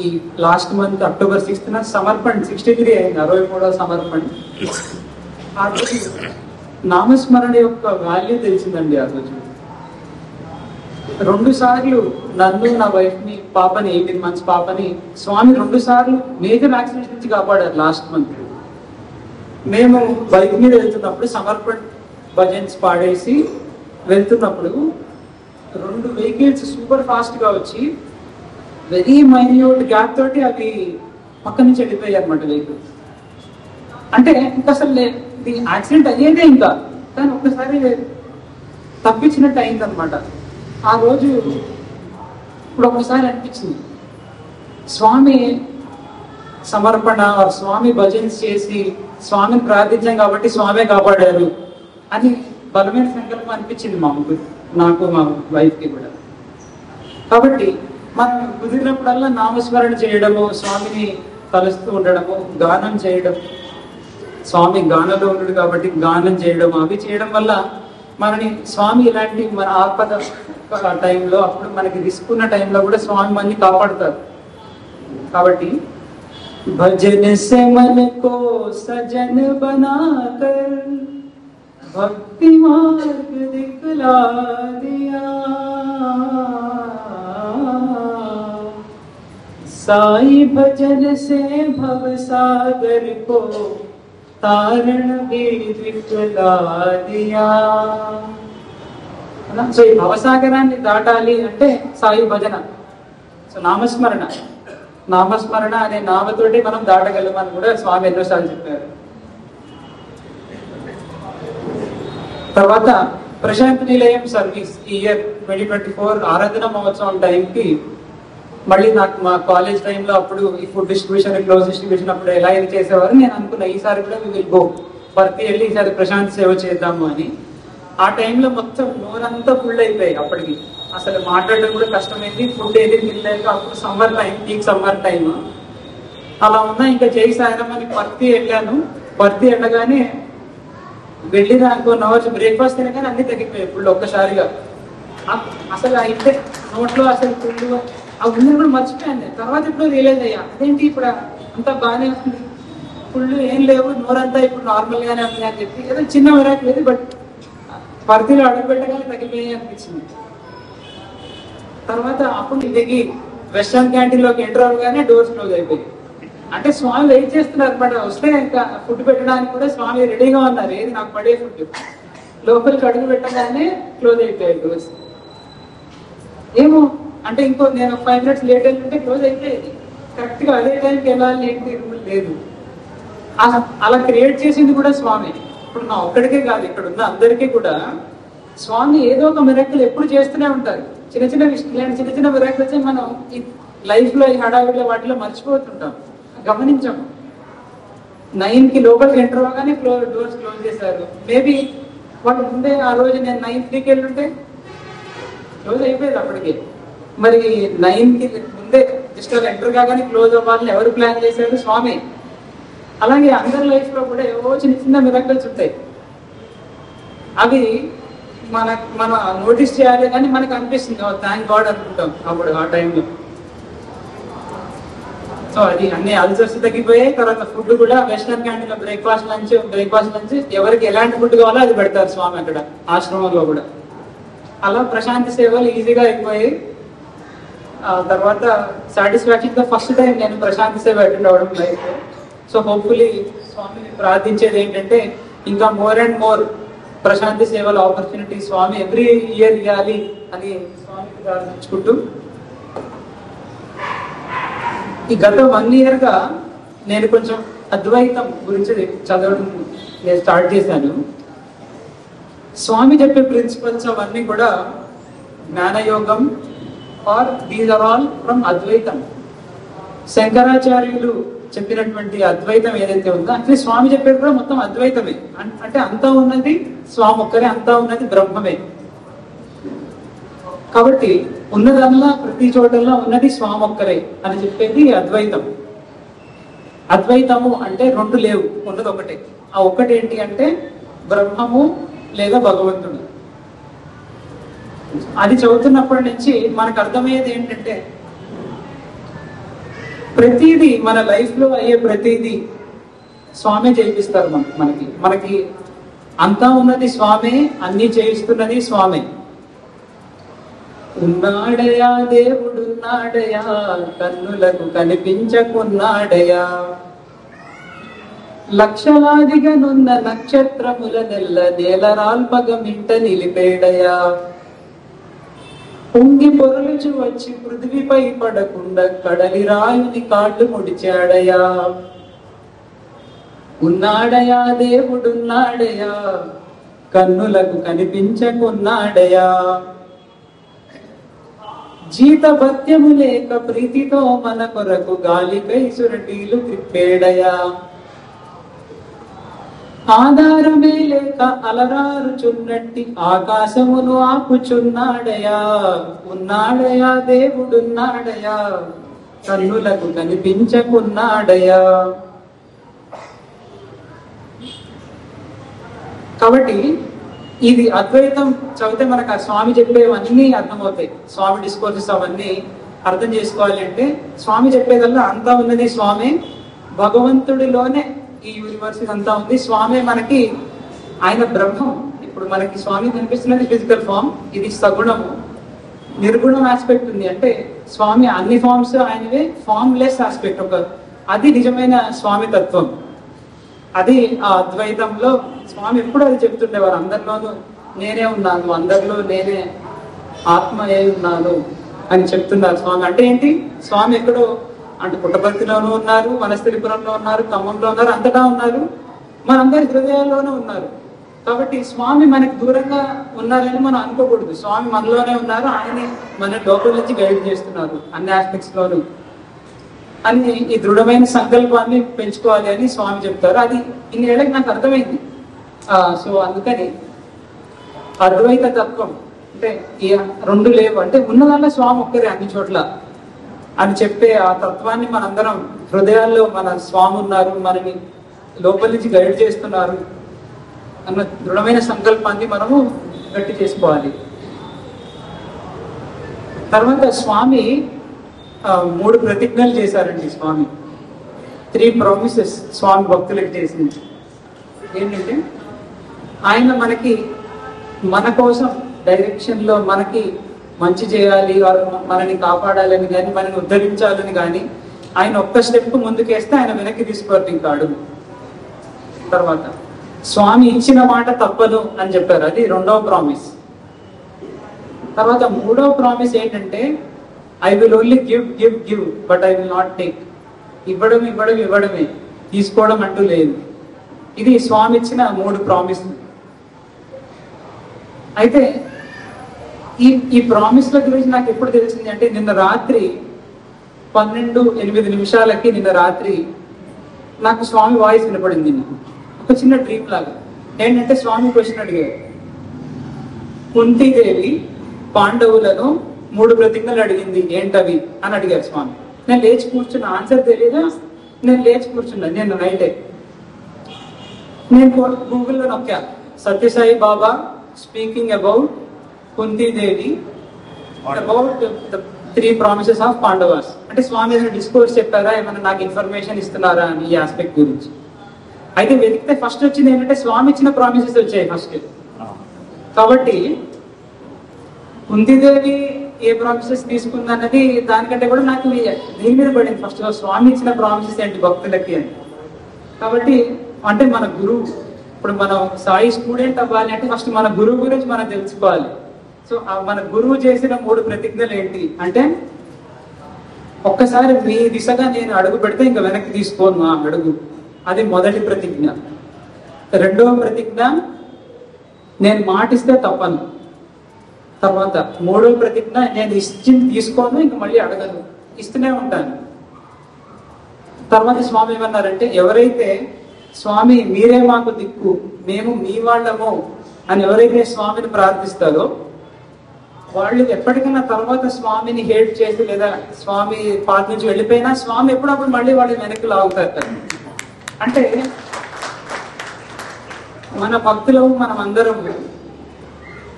ఈ last month October 6th Samarpan 63 అయింది, 63వ సమర్పణ్. ఆ రోజు నామస్మరణ యొక్క వాల్యూ తెలిసిందండి. ఆ రోజు 2 సార్లు నన్ను, నా వైఫ్ ని, పాపని 18 months పాపని స్వామి 2 సార్లు మేజర్ యాక్సిడెంట్ నుంచి కాపాడారు లాస్ట్ మంత్. మేము బైక్ మీద వెళ్తున్నప్పుడు సమర్పణ్ భజన్స్ పాడేసి వెళ్తున్నప్పుడు 2 వెహికల్స్ సూపర్ ఫాస్ట్ గా వచ్చి వెరీ మైన్యూట్ గ్యాప్ తోటి అవి పక్క నుంచి వెళ్ళిపోయాయి అనమాట వెహికల్స్. అంటే ఇంకా అసలు యాక్సిడెంట్ అయ్యేదే ఇంకా, కానీ ఒక్కసారి తప్పించినట్టు అయిందనమాట. ఆ రోజు ఇప్పుడు ఒకసారి అనిపించింది స్వామి సమర్పణ, స్వామి భజన్స్ చేసి స్వామిని ప్రార్థించాం కాబట్టి స్వామే కాపాడారు అని బలమైన సంకల్పం అనిపించింది నాకు మా వైఫ్ కి కూడా. కాబట్టి మనం కుదిరినప్పుడల్లా నామస్మరణ చేయడము, స్వామిని కలుస్తూ ఉండడము, గానం చేయడం, స్వామి గానంలో ఉన్నాడు కాబట్టి గానం చేయడం, అవి చేయడం వల్ల మనని స్వామి ఇలాంటి మన ఆపద టైంలో, అప్పుడు మనకి రిస్క్ ఉన్న టైంలో కూడా స్వామి మనని కాపాడుతారు. కాబట్టి భజన సే మన కో సజన్ బనాకర్ భక్తి మార్గ దిఖలా దియా साई भजन से भव सागर को तारण भी दिखला दिया. సో ఈ భవసాగరాన్ని దాటాలి అంటే సాయి భజన, సో నామస్మరణ అనే నామతోటి మనం దాటగలమని కూడా స్వామి ఎన్నోసార్లు చెప్పారు. తర్వాత ప్రశాంత్ నిలయం సర్వీస్ ఈ ఇయర్ 2024 ఆరాధన మహోత్సవం టైంకి మళ్ళీ నాకు మా కాలేజ్ టైంలో అప్పుడు ఈ ఫుడ్ డిస్ట్రిబ్యూషన్, క్లోజ్ డిస్ట్రిబ్యూషన్ అప్పుడు ఎలా ఇది చేసేవారు నేను అనుకున్నా ఈసారి కూడా విల్ గో పర్తి వెళ్ళి ఈసారి ప్రశాంత్ సేవ చేద్దాము అని. ఆ టైంలో మొత్తం నోరంతా ఫుల్ అయిపోయాయి. అప్పటికి అసలు మాట్లాడడం కూడా కష్టమైంది, ఫుడ్ ఏది తినలేక. అప్పుడు summer time, peak summer time అలా ఉన్నా ఇంకా జై సాయిరామ్ అని పర్తి వెళ్ళాను. పర్తి వెళ్ళగానే వెళ్ళిన 1 hours బ్రేక్ఫాస్ట్ తినగానే అన్ని తగ్గిపోయాయి ఫుల్ ఒక్కసారిగా. అసలు అయితే నోట్లో అసలు ఫుల్ ఆ ఉన్నది కూడా మర్చిపోయాను. తర్వాత ఇప్పుడు రియలైజ్ అయ్యా, అదేంటి ఇప్పుడు అంతా బాగానే వస్తుంది, ఫుల్ ఏం లేవు, నోరంతా ఇప్పుడు నార్మల్ గానే ఉంది అని చెప్పి ఏదో చిన్న వరకు లేదు, బట్ పర్తిలో అడుగు పెట్టగానే తగ్గిపోయాయి అనిపించింది. తర్వాత అప్పుడు దిగి వెస్టర్న్ క్యాంటీన్ లోకి ఎంటర్ అవగానే డోర్స్ క్లోజ్ అయిపోయి. అంటే స్వామి వెయిట్ చేస్తున్నారు అనమాట, వస్తే ఇంకా ఫుడ్ పెట్టడానికి కూడా స్వామి రెడీగా ఉన్నారు, ఏది నాకు పడే ఫుడ్. లోపలికి అడుగు పెట్టగానే క్లోజ్ అయిపోయాయి డోర్స్. ఏమో అంటే ఇంకో నేను 5 minutes లేట్ అయిందంటే క్లోజ్ అయిపోయేది. కరెక్ట్ గా అదే టైంకి వెళ్ళాలి ఏంటి రూల్ లేదు. అలా క్రియేట్ చేసింది కూడా స్వామి. ఇప్పుడు నా ఒక్కడికే కాదు, ఇక్కడ ఉన్న అందరికీ కూడా స్వామి ఏదో ఒక మిరాకిల్ ఎప్పుడు చేస్తూనే ఉంటారు. చిన్న చిన్న మిరాకిల్స్ మనం ఈ లైఫ్ లో, ఈ హడావిడిలో వాటిలో మర్చిపోతుంటాం, గమనించాము. 9కి లోపలికి ఎంటర్ అవగానే డోర్స్ క్లోజ్ చేశారు. మేబీ వాళ్ళు ముందే ఆ రోజు నేను 9:03కి వెళ్ళుంటే క్లోజ్ అయిపోయేది అప్పటికి. మరి 9కి ముందే జస్ట్ ఎంటర్ కాగానే క్లోజ్ అవ్వాలని ఎవరు ప్లాన్ చేశారు? స్వామి. అలాగే అందరి లైఫ్ లో కూడా ఏవో చిన్న మిరాకిల్స్ ఉంటాయి, అవి మనం నోటీస్ చేయాలి కానీ మనకు అనిపిస్తుంది థ్యాంక్ గాడ్ అనుకుంటాం అప్పుడు ఆ టైంలో. సో అది అన్ని అల్సర్స్ తగ్గిపోయాయి. తర్వాత ఫుడ్ కూడా వెస్టర్న్ క్యాంటీన్ లో బ్రేక్ఫాస్ట్ లంచ్ ఎవరికి ఎలాంటి ఫుడ్ కావాలో అది పెడతారు స్వామి అక్కడ ఆశ్రమంలో కూడా. అలా ప్రశాంతి సేవలు ఈజీగా అయిపోయాయి. తర్వాత సాటిస్ఫాక్షన్ గా ఫస్ట్ టైం నేను ప్రశాంతి సేవ అటెండ్ అవ్వడం లైఫ్. సో హోప్ఫుల్లీ స్వామిని ప్రార్థించేది ఏంటంటే ఇంకా మోర్ అండ్ మోర్ ప్రశాంతి సేవల ఆపర్చునిటీ స్వామి ఎవ్రీ ఇయర్ ఇవ్వాలి అని స్వామికి ప్రార్థించుకుంటూ, ఈ గత 1 year గా నేను కొంచెం అద్వైతం గురించి చదవడం నేను స్టార్ట్ చేశాను. స్వామి చెప్పే ప్రిన్సిపల్స్ అవన్నీ కూడా జ్ఞానయోగం are these are all from అద్వైతం. శంకరాచార్యులు చెప్పినటువంటి అద్వైతం ఏదైతే ఉందో అంటే స్వామి చెప్పేది కూడా మొత్తం అద్వైతమే. అంటే అంతా ఉన్నది స్వామి ఒక్కరే, అంతా ఉన్నది బ్రహ్మమే. కాబట్టి ఉన్నదల్లా ప్రతి చోటల్లా ఉన్నది స్వామి ఒక్కరే అని చెప్పేది అద్వైతం. అద్వైతము అంటే రెండు లేవు, ఉన్నది ఒకటే. ఆ ఒక్కటి ఏంటి అంటే బ్రహ్మము లేదా భగవంతుడు. అది చదువుతున్నప్పటి నుంచి మనకు అర్థమయ్యేది ఏంటంటే ప్రతిదీ మన లైఫ్ లో అయ్యే ప్రతిదీ స్వామి చేయిస్తారు. మనకి మనకి అంతా ఉన్నది స్వామి, అన్ని చేయిస్తున్నది స్వామి. ఉన్నాడయా దేవుడున్నాడయా, కన్నులకు కనిపించకున్నాడయా, లక్షలాదిగా నున్న నక్షత్రముల నెల్ల నేలరాల్పగమింట నిలిపేడయా, పొంగి పొరలుచు వచ్చి పృథ్వీపై పడకుండా కడలి రాయుని కాళ్ళు ముడిచాడయా. ఉన్నాడయా దేవుడున్నాడయా, కన్నులకు కనిపించకున్నాడయా, జీత భత్యము లేక ప్రీతితో మన కొరకు గాలికై సురటీలు త్రిప్పేడయా, ఆధారమే లేక అలరారుచున్నట్టి ఆకాశమును ఆపుచున్నాడయా. ఉన్నాడయా దేవుడున్నాడయా, కన్నులకు కనిపించకున్నాడయా. కాబట్టి ఇది అద్వైతం చదివితే మనకు ఆ స్వామి చెప్పేవన్నీ అర్థమవుతాయి. స్వామి డిస్కోర్సెస్ అవన్నీ అర్థం చేసుకోవాలి అంటే స్వామి చెప్పేదల్లా అంతా ఉన్నది స్వామి, భగవంతుడిలోనే ఈ యూనివర్స్ అంతా ఉంది. స్వామి మనకి ఆయన బ్రహ్మం. ఇప్పుడు మనకి స్వామి కనిపిస్తున్నది ఫిజికల్ ఫామ్, ఇది సగుణము. నిర్గుణం ఆస్పెక్ట్ ఉంది అంటే స్వామి అన్ని ఫామ్స్ ఆయనవే, ఫామ్లెస్ ఆస్పెక్ట్ ఒక, అది నిజమైన స్వామి తత్వం. అది ఆ అద్వైతంలో స్వామి ఎప్పుడు అది చెప్తుండేవారు, అందరిలోనూ నేనే ఉన్నాను, అందరిలో నేనే ఆత్మ అయి ఉన్నాను అని చెప్తున్నారు స్వామి. అంటే ఏంటి, స్వామి ఎక్కడో అంటే పుట్టపర్తిలోనూ ఉన్నారు, వనస్థలిపురంలో ఉన్నారు, ఖమ్మంలో ఉన్నారు, అంతటా ఉన్నారు, మనందరి హృదయాల్లోనూ ఉన్నారు. కాబట్టి స్వామి మనకి దూరంగా ఉన్నారని మనం అనుకోకూడదు. స్వామి మనలోనే ఉన్నారు, ఆయనే మన లోపల నుంచి గైడ్ చేస్తున్నారు అన్ని ఆస్పెక్ట్స్ లోనూ అని ఈ దృఢమైన సంకల్పాన్ని పెంచుకోవాలి అని స్వామి చెప్తారు. అది ఇన్నేళ్ళకి నాకు అర్థమైంది. సో అందుకని అద్వైత తత్వం అంటే ఈ రెండు లేవు, అంటే ఉన్నదాల్లో స్వామి ఒక్కరే అన్ని చోట్ల అని చెప్పే ఆ తత్వాన్ని మనందరం హృదయాల్లో మన స్వామి ఉన్నారు, మనని లోపలి నుంచి గైడ్ చేస్తున్నారు అన్న దృఢమైన సంకల్పాన్ని మనము గట్టి చేసుకోవాలి. తర్వాత స్వామి 3 ప్రతిజ్ఞలు చేశారండి. స్వామి 3 ప్రామిసెస్ స్వామి భక్తులకు చేసింది. ఏంటంటే ఆయన మనకి మన కోసం డైరెక్షన్ లో మనకి మంచి చేయాలి, మనని కాపాడాలని కానీ మనని ఉద్ధరించాలని కానీ ఆయన ఒక్క స్టెప్ ముందుకేస్తే ఆయన వెనక్కి తీసుకోవద్దు ఇంకా అడుగు. తర్వాత స్వామి ఇచ్చిన మాట తప్పదు అని చెప్పారు, అది 2వ ప్రామిస్. తర్వాత 3వ ప్రామిస్ ఏంటంటే I will only give give give but I will not take. ఇవ్వడం ఇవ్వడం ఇవ్వడమే, తీసుకోవడం అంటూ లేదు. ఇది స్వామి ఇచ్చిన 3 ప్రామిస్. అయితే ఈ ప్రామిస్ల గురించి నాకు ఎప్పుడు తెలిసింది అంటే నిన్న రాత్రి 12:08 నిన్న రాత్రి నాకు స్వామి వాయిస్ వినపడింది. ఒక చిన్న డ్రీమ్ లాగా. ఏంటంటే స్వామి క్వశ్చన్ అడిగారు, కుంతీదేవి పాండవులను 3 ప్రతిజ్ఞలు అడిగింది, ఏంటవి అని అడిగారు స్వామి. నేను లేచి కూర్చున్నా, ఆన్సర్ తెలియదు, నేను లేచి కూర్చున్నా. నేను నైటే నేను గూగుల్లో నొక్కా, Satyasai Baba speaking about Kuntidevi about the 3 promises of Pandavas. అంటే స్వామి ఏదైనా డిస్కోర్స్ చెప్పారా, ఏమైనా నాకు ఇన్ఫర్మేషన్ ఇస్తున్నారా అని ఈ ఆస్పెక్ట్ గురించి. అయితే వెతికితే ఫస్ట్ వచ్చింది ఏంటంటే స్వామి ఇచ్చిన ప్రామిసెస్ వచ్చాయి ఫస్ట్. కాబట్టి కుంతీదేవి ఏ ప్రామిసెస్ తీసుకుంది అన్నది దానికంటే కూడా నాకు దీని మీద పడింది ఫస్ట్. స్వామి ఇచ్చిన ప్రామిసెస్ ఏంటి భక్తులకి అని. కాబట్టి అంటే మన గురువు, ఇప్పుడు మనం సాయి స్టూడెంట్ అవ్వాలి అంటే ఫస్ట్ మన గురువు గురించి మనం తెలుసుకోవాలి. సో మన గురువు చేసిన 3 ప్రతిజ్ఞలు ఏంటి అంటే, ఒక్కసారి మీ దిశగా నేను అడుగు పెడితే ఇంకా వెనక్కి తీసుకోను ఆ అడుగు, అది మొదటి ప్రతిజ్ఞ. 2వ ప్రతిజ్ఞ, నేను మాటిస్తే తప్పను. తర్వాత 3వ ప్రతిజ్ఞ, నేను ఇచ్చింది తీసుకోను, ఇంక మళ్ళీ అడగను, ఇస్తూనే ఉంటాను. తర్వాత స్వామి ఏమన్నారంటే, ఎవరైతే స్వామి మీరే మాకు దిక్కు, మేము మీ వాళ్ళము అని ఎవరైతే స్వామిని ప్రార్థిస్తారో వాళ్ళు ఎప్పటికైనా తర్వాత స్వామిని హేట్ చేసి లేదా స్వామి పాత నుంచి వెళ్ళిపోయినా స్వామి ఎప్పుడప్పుడు మళ్ళీ వాళ్ళు వెనక్కి లాగుతారు. అంటే మన భక్తులు మనం అందరం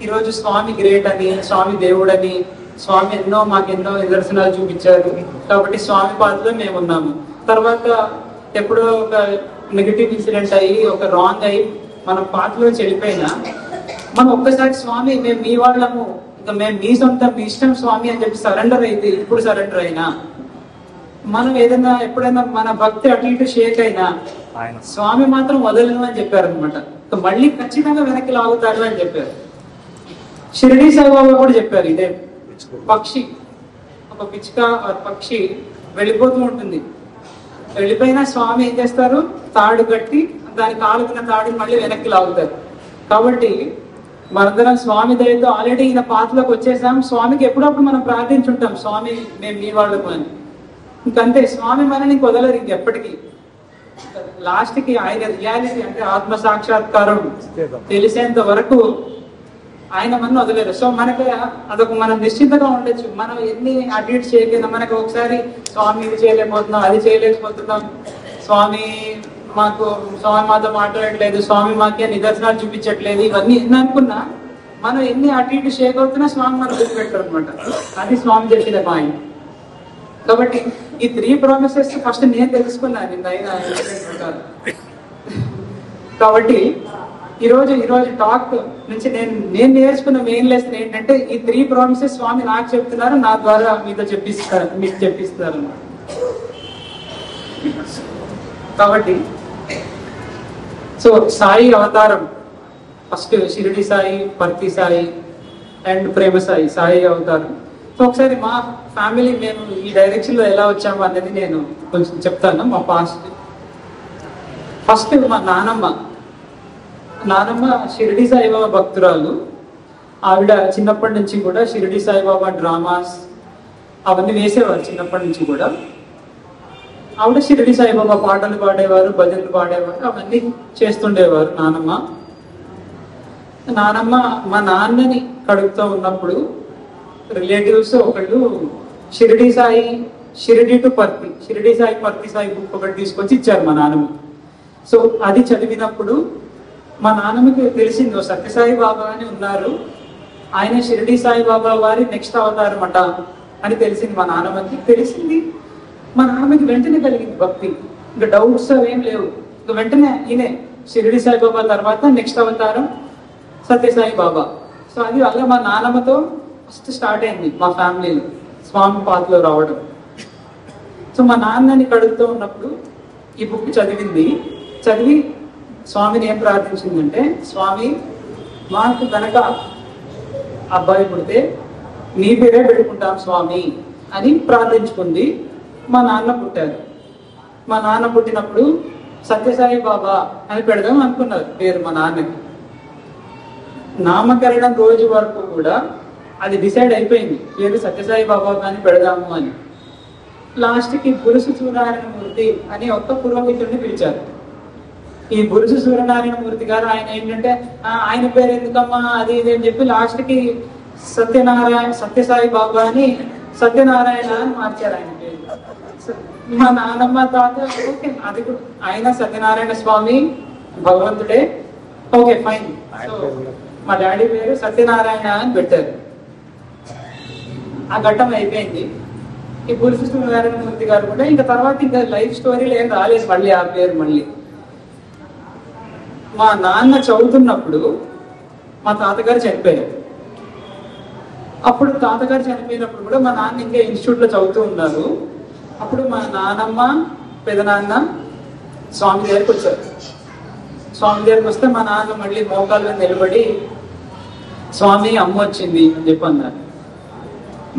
ఈరోజు స్వామి గ్రేట్ అని, స్వామి దేవుడని, స్వామి మాకెన్నో నిదర్శనాలు చూపించారు కాబట్టి స్వామి పాత్రలో మేము ఉన్నాము. తర్వాత ఎప్పుడో ఒక నెగిటివ్ ఇన్సిడెంట్ అయ్యి ఒక రాంగ్ అయ్యి మనం పాత్రలో వెళ్ళిపోయినా మనం ఒక్కసారి స్వామి మేము మీ వాళ్ళము, ఇంకా మేము మీ సొంతం మీ ఇష్టం స్వామి అని చెప్పి సరెండర్ అయితే, ఇప్పుడు సరెండర్ అయినా మనం ఏదైనా ఎప్పుడైనా మన భక్తి అటు ఇటు షేక్ అయినా స్వామి మాత్రం వదలను అని చెప్పారు అనమాట. మళ్ళీ ఖచ్చితంగా వెనక్కి లాగుతారు అని చెప్పారు. షిరిడి సాయిబాబా కూడా చెప్పారు ఇదే. పక్షి, ఒక పిచ్చుక పక్షి వెళ్ళిపోతూ ఉంటుంది, వెళ్ళిపోయినా స్వామి ఏం చేస్తారు, తాడు కట్టి దానికి ఆలుకున్న తాడుని మళ్ళీ వెనక్కి లాగుతారు. కాబట్టి మనందరం స్వామి దయతో ఆల్రెడీ ఈయన పాత్రలోకి వచ్చేసాం. స్వామికి ఎప్పుడప్పుడు మనం ప్రార్థించుంటాం, స్వామి మేము మీ వాళ్ళము అని. ఇంకంతే, స్వామి మనని వదలరు ఇంకెప్పటికీ. లాస్ట్ కి ఆయన రియాలిటీ అంటే ఆత్మ సాక్షాత్కారం తెలిసేంత వరకు ఆయన మన వదలేరు. సో మనకి అదొక మనం నిశ్చింతగా ఉండొచ్చు. మనం ఎన్ని అటు ఇటు చేయకుండా మనకు ఒకసారి స్వామి ఇది చేయలేకపోతున్నాం, అది చేయలేకపోతున్నాం, స్వామి మాతో మాట్లాడట్లేదు, స్వామి మాకే నిదర్శనాలు చూపించట్లేదు, ఇవన్నీ ఎన్ని అనుకున్నా మనం ఎన్ని అటు ఇటు షేక్ అవుతున్నా స్వామి మనం గుర్తుపెట్టారు అనమాట. అది స్వామి చెప్పిన పాయింట్. కాబట్టి ఈ 3 ప్రామిసెస్ ఫస్ట్ నేను తెలుసుకున్నాను కాబట్టి ఈరోజు టాక్ నుంచి నేను నేర్చుకున్న మెయిన్ లెసన్ ఏంటంటే ఈ 3 ప్రామిసెస్ స్వామి నాకు చెప్తున్నారు, నా ద్వారా మీకు చెప్పిస్తారు అన్నమాట. కాబట్టి సో సాయి అవతారం first Shirdi Sai, Parthi Sai and ప్రేమ సాయి, సాయి అవతారం. సో ఒకసారి మా ఫ్యామిలీ మేము ఈ డైరెక్షన్ లో ఎలా వచ్చాము అనేది నేను కొంచెం చెప్తాను. మా పాస్ట్ ఫస్ట్ మా నానమ్మ షిరిడి సాయిబాబా భక్తురాలు. ఆవిడ చిన్నప్పటి నుంచి కూడా షిరిడి సాయిబాబా డ్రామాస్ అవన్నీ వేసేవారు. చిన్నప్పటి నుంచి కూడా ఆవిడ షిరిడి సాయిబాబా పాటలు పాడేవారు, భజనలు పాడేవారు, అవన్నీ చేస్తుండేవారు నానమ్మ. మా నాన్నని కడుపుతూ ఉన్నప్పుడు రిలేటివ్స్ ఒకళ్ళు Shirdi to Parthi, Shirdi Sai Parthi Sai book ఒకటి తీసుకొచ్చి ఇచ్చారు మా నాన్నమ్మ. సో అది చదివినప్పుడు మా నాన్నమ్మకి తెలిసింది సత్యసాయి బాబా అని ఉన్నారు, ఆయన షిరిడి సాయి బాబా వారి నెక్స్ట్ అవతారం అట అని తెలిసింది మా నాన్నమ్మకి. తెలిసింది మా నాన్నమ్మకి వెంటనే కలిగింది భక్తి, ఇంకా డౌట్స్ అవేం లేవు. ఇంకా వెంటనే ఈయనే షిరిడి సాయి బాబా తర్వాత నెక్స్ట్ అవతారం సత్యసాయి బాబా. సో అది అలా మా నాన్నమ్మతో ఫస్ట్ స్టార్ట్ అయింది మా ఫ్యామిలీలో స్వామి పాత్రలో రావడం. సో మా నాన్నని కడుగుతూ ఉన్నప్పుడు ఈ బుక్ చదివి స్వామిని ఏం ప్రార్థించిందంటే, స్వామి మాకు కనుక అబ్బాయి పుడితే నీ పేరే పెట్టుకుంటాం స్వామి అని ప్రార్థించుకుంది. మా నాన్న పుట్టారు. మా నాన్న పుట్టినప్పుడు సత్యసాయి బాబా అని పెడదాం అనుకున్నారు పేరు మా నాన్నకి. నామకరణం రోజు వరకు కూడా అది డిసైడ్ అయిపోయింది, పేరు సత్యసాయి బాబా అని పెడదాము అని. లాస్ట్ కి బురుసు సూర్యనారాయణమూర్తి అని ఒక్క పురోహితుడిని పిలిచారు. ఈ బురుసు సూర్యనారాయణమూర్తి గారు ఆయన ఏంటంటే ఆయన పేరు ఎందుకమ్మా అది ఇది అని చెప్పి లాస్ట్ కి సత్యసాయి బాబా అని సత్యనారాయణ అని మార్చారు ఆయన పేరు. మా నాన్నమ్మ తాత ఓకే అది ఆయన సత్యనారాయణ స్వామి భగవంతుడే, ఓకే ఫైన్. సో మా డాడీ పేరు సత్యనారాయణ అని పెట్టారు. ఆ ఘట్టం అయిపోయింది. ఈ బురుసు సూర్యనారాయణమూర్తి గారు కూడా ఇంకా తర్వాత ఇంకా లైఫ్ స్టోరీలు ఏం రాలేదు మళ్ళీ ఆ పేరు. మళ్ళీ మా నాన్న చదువుతున్నప్పుడు మా తాతగారు చనిపోయారు. అప్పుడు తాతగారు చనిపోయినప్పుడు కూడా మా నాన్న ఇంకా ఇన్స్టిట్యూట్ లో చదువుతూ ఉన్నారు. అప్పుడు మా నాన్నమ్మ పెదనాన్న స్వామి దగ్గరికి వచ్చారు. స్వామి దగ్గరికి వస్తే మా నాన్న మళ్ళీ మోకాళ్ళ మీద నిలబడి స్వామి అమ్మ వచ్చింది అని చెప్పి అన్నారు.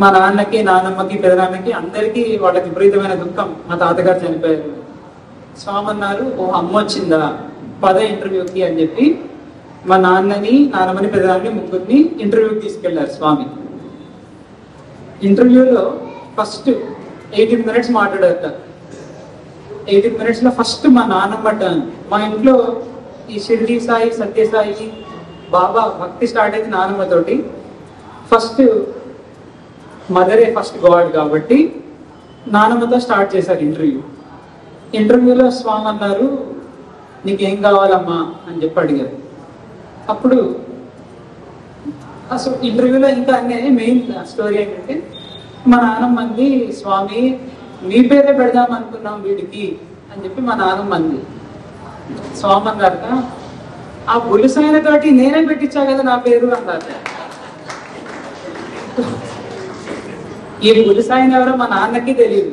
మా నాన్నకి నాన్నమ్మకి పెదనాన్నకి అందరికీ వాళ్ళకి విపరీతమైన దుఃఖం, మా తాతగారు చనిపోయారు. స్వామి అన్నారు, ఓ అమ్మ వచ్చిందా, పద ఇంటర్వ్యూకి అని చెప్పి మా నాన్నని నాన్నమ్మని పెదనాన్నని ముగ్గురిని ఇంటర్వ్యూకి తీసుకెళ్లారు స్వామి. ఇంటర్వ్యూలో ఫస్ట్ 18 minutes మాట్లాడారట. 18 minutes లో ఫస్ట్ మా నాన్నమ్మ టర్న్. మా ఇంట్లో ఈ షిరిడి సాయి సత్యసాయి బాబా భక్తి స్టార్ట్ అయింది నాన్నమ్మతోటి. ఫస్ట్ మదరే ఫస్ట్ గాడ్ కాబట్టి నాన్నమ్మతో స్టార్ట్ చేశారు ఇంటర్వ్యూలో స్వామి అన్నారు, నీకేం కావాలమ్మా అని చెప్పి అడిగారు. అప్పుడు అసలు ఇంటర్వ్యూలో ఇంకా అన్నీ మెయిన్ స్టోరీ ఏంటంటే మా నాన్నమ్మ అంది, స్వామి మీ పేరే పెడదాం అనుకున్నాం వీడికి అని చెప్పి మా నాన్నమ్మ అంది. స్వామి అన్నారట, ఆ బులుసైన తోటి నేనే పెట్టించా కదా నా పేరు అన్నారు. ఈ బులుసాయన ఎవరో మా నాన్నకి తెలియదు.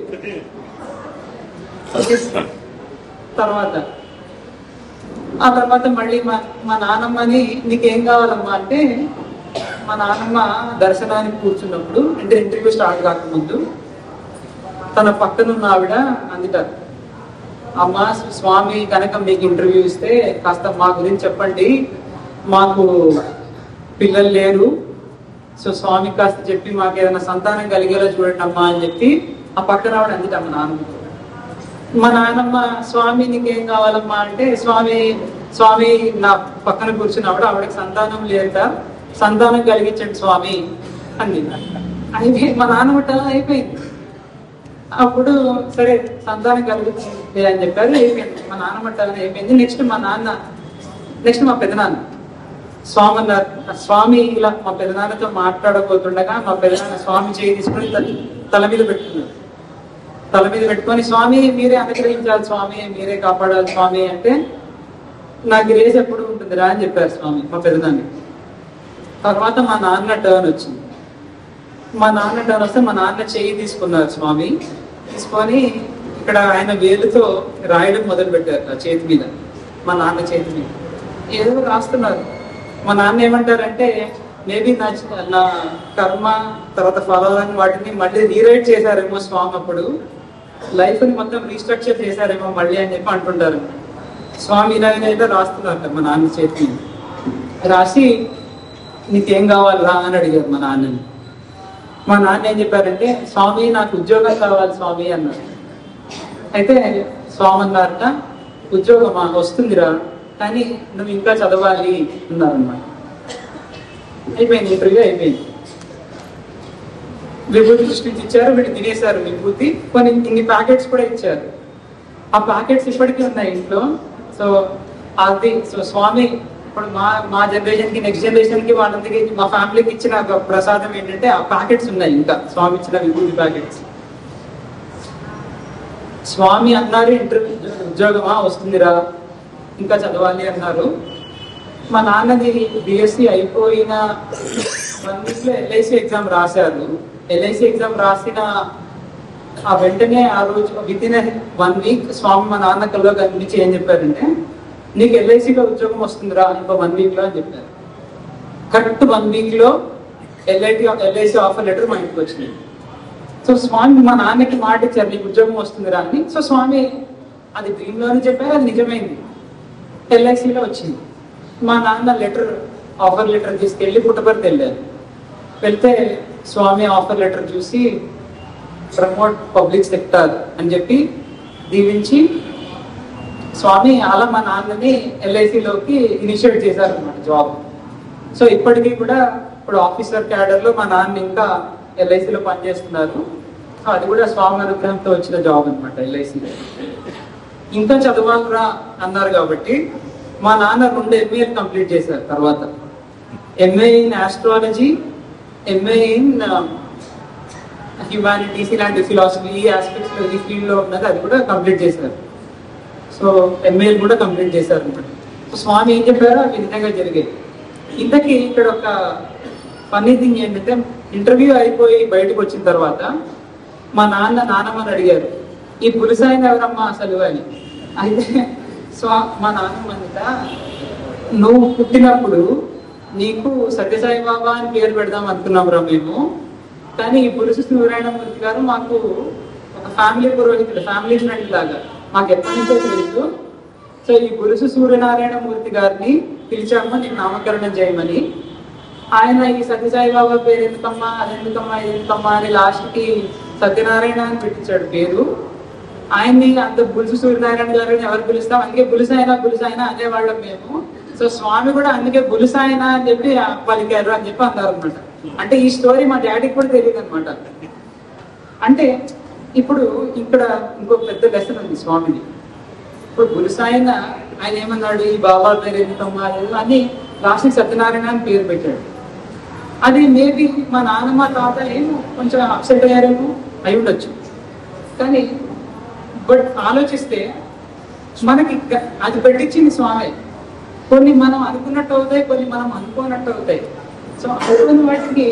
ఆ తర్వాత మళ్ళీ మా నాన్నమ్మని నీకేం కావాలమ్మా అంటే, మా నాన్నమ్మ దర్శనానికి కూర్చున్నప్పుడు అంటే ఇంటర్వ్యూ స్టార్ట్ కాకముందు తన పక్కనున్న ఆవిడ అందుతారు, అమ్మ స్వామి కనుక మీకు ఇంటర్వ్యూ ఇస్తే కాస్త మా గురించి చెప్పండి, మాకు పిల్లలు లేరు, సో స్వామి కాస్త చెప్పి మాకు ఏదైనా సంతానం కలిగేలా చూడండి అమ్మా అని చెప్పి ఆ పక్కన ఆవిడ అందుట మా నాన్నమ్మ. మా నాన్నమ్మ స్వామి నీకేం కావాలమ్మా అంటే, స్వామి నా పక్కన కూర్చున్నప్పుడు ఆవిడకి సంతానం లేట, సంతానం కలిగించండి స్వామి అంది. అయితే మా నాన్నమ్మ అయిపోయింది. అప్పుడు సరే సంతానం కలిగించింది అని చెప్పారు, అయిపోయింది. మా నాన్నమ్మ అయిపోయింది. నెక్స్ట్ మా పెదనాన్న స్వామి అన్నారు. స్వామి ఇలా మా పెదనాన్నతో మాట్లాడబోతుండగా మా పెదనాన్న స్వామి చేయి తీసుకుని తల మీద పెట్టుకున్నారు. తల మీద పెట్టుకొని స్వామి మీరే అనుగ్రహించాలి స్వామి, మీరే కాపాడాలి స్వామి అంటే, నా గ్రేస్ ఎప్పుడు ఉంటుందిరా అని చెప్పారు స్వామి మా పెదనాన్ని. తర్వాత మా నాన్న టర్న్ వచ్చింది. మా నాన్న టర్న్ వస్తే మా నాన్న చేయి తీసుకున్నారు స్వామి. తీసుకొని ఇక్కడ ఆయన వేలుతో రాయడం మొదలు పెట్టారు నా చేతి మీద, మా నాన్న చేతి మీద ఏదో రాస్తున్నారు. మా నాన్న ఏమంటారంటే, మేబీ నా కర్మ తర్వాత ఫలాలని వాటిని మళ్ళీ రీరైట్ చేశారేమో స్వామి, అప్పుడు లైఫ్ ని మొత్తం రీస్ట్రక్చర్ చేశారేమో మళ్ళీ అని చెప్పి అంటుంటారు. స్వామి ఇలాగైతే రాస్తున్నారు మా నాన్న చేతి మీద. రాసి నీకేం కావాలరా అని అడిగారు మా నాన్నని. మా నాన్న ఏం చెప్పారంటే, స్వామి నాకు ఉద్యోగం కావాలి స్వామి అన్నారు. అయితే స్వామి అన్నారట, ఉద్యోగమా వస్తుందిరా, కానీ నువ్వు ఇంకా చదవాలి అన్నారన్నమాట. అయిపోయింది, ఇంటర్వ్యూ అయిపోయింది. విభూతి సృష్టించి ఇచ్చారు, వీళ్ళు తినేశారు విభూతి. కొన్ని ఇన్ని ప్యాకెట్స్ కూడా ఇచ్చారు. ఆ ప్యాకెట్స్ ఇప్పటికీ ఉన్నాయి ఇంట్లో. సో స్వామి ఇప్పుడు మా జనరేషన్ కి నెక్స్ట్ జనరేషన్ కి వాళ్ళందరికీ మా ఫ్యామిలీకి ఇచ్చిన ప్రసాదం ఏంటంటే ఆ ప్యాకెట్స్ ఉన్నాయి, ఇంకా స్వామి ఇచ్చిన విభూతి ప్యాకెట్స్. స్వామి అన్నారు, ఇంటర్వ్యూ ఉద్యోగమా వస్తుందిరా, ఇంకా చదవాలి అన్నారు. మా నాన్నది బిఎస్సి అయిపోయిన 1 week లో ఎల్ఐసి ఎగ్జామ్ రాశారు. ఎల్ఐసి ఎగ్జామ్ రాసిన ఆ వెంటనే ఆ రోజు వితిన్ 1 week స్వామి మా నాన్న కల్లో కనిపించి ఏం చెప్పారంటే, నీకు ఎల్ఐసిలో ఉద్యోగం వస్తుందిరా ఇంకో 1 week లో అని చెప్పారు. కరెక్ట్ 1 week లో ఎల్ఐసి ఆఫర్ లెటర్ మా ఇంటికి వచ్చింది. సో స్వామి మా నాన్నకి మాట ఇచ్చారు, నీకు ఉద్యోగం వస్తుందిరా అని. సో స్వామి అది డ్రీమ్ లోనే చెప్పారు, అది నిజమైంది. ఎల్ఐసిలో వచ్చింది. మా నాన్న ఆఫర్ లెటర్ తీసుకెళ్ళి పుట్టపర్తి వెళ్ళారు. వెళ్తే స్వామి ఆఫర్ లెటర్ చూసి ప్రమోట్ పబ్లిక్ సెక్టర్ అని చెప్పి దీవించి స్వామి అలా మా నాన్నని ఎల్ఐసిలోకి ఇనిషియేట్ చేశారనమాట జాబ్. సో ఇప్పటికీ కూడా ఇప్పుడు ఆఫీసర్ క్యాడర్ లో మా నాన్న ఇంకా ఎల్ఐసిలో పనిచేస్తున్నారు. సో అది కూడా స్వామి అనుగ్రహంతో వచ్చిన జాబ్ అనమాట ఎల్ఐసిలో. ఇంకా చదవాలరా అన్నారు కాబట్టి మా నాన్న 2 MA కంప్లీట్ చేశారు. తర్వాత MA in astrology, MA in humanities, ఇలాంటి ఫిలాసఫీ, ఈ ఆస్పెక్ట్స్ లో ఈ ఫీల్డ్ లో ఉన్నది అది కూడా కంప్లీట్ చేశారు. సో MA కూడా కంప్లీట్ చేశారు అనమాట. సో స్వామి ఏం చెప్పారో అవి విధంగా జరిగాయి. ఇంతకీ ఇక్కడ ఒక ఫన్నీ థింగ్ ఏంటంటే, ఇంటర్వ్యూ అయిపోయి బయటకు వచ్చిన తర్వాత మా నాన్నమ్మని అడిగారు, ఈ పులిసాయన ఎవరమ్మా అసలు అని. అయితే మా నాన్నమ్మ నువ్వు పుట్టినప్పుడు నీకు సత్యసాయి బాబా అని పేరు పెడదాం అనుకున్నాంరా మేము, కానీ ఈ పురుషు సూర్యనారాయణమూర్తి గారు మాకు ఒక ఫ్యామిలీ పురోహితుడు, ఫ్యామిలీ ఫ్రెండ్ లాగా మాకు ఎప్పటి నుంచో తెలుసు. సో ఈ పురుషు సూర్యనారాయణమూర్తి గారిని పిలిచాము నీకు నామకరణం చేయమని. ఆయన ఈ సత్యసాయి బాబా పేరు ఎందుకమ్మా, అది ఎందుకమ్మా, ఇది ఎందుకమ్మా అని లాస్ట్ కి సత్యనారాయణ అని పెట్టించాడు పేరు. ఆయన్ని అంత బులుసు సూర్యనారాయణ గారిని ఎవరు పిలుస్తాం, అందుకే బులుసాయన అనేవాళ్ళం మేము. సో స్వామి కూడా అందుకే బులుసాయన అని చెప్పి పలికారు అని చెప్పి అన్నారు అనమాట. అంటే ఈ స్టోరీ మా డాడీకి కూడా తెలియదు అనమాట. అంటే ఇప్పుడు ఇక్కడ ఇంకో పెద్ద లెసన్ ఉంది స్వామిది. ఇప్పుడు బులుసాయన ఆయన ఏమన్నాడు, ఈ బాబా పేరు ఎందుకమ్మా అని లాస్ట్కి సత్యనారాయణ అని పేరు పెట్టాడు. అది మేబీ మా నాన్నమ్మ తాత ఏమో కొంచెం అప్సెట్ అయ్యారేమో అయి ఉండొచ్చు. కానీ బట్ ఆలోచిస్తే మనకి అది పెట్టించింది స్వామి. కొన్ని మనం అనుకున్నట్టు అవుతాయి, కొన్ని మనం అనుకోనట్టు అవుతాయి. సో అనుకున్న వాటికి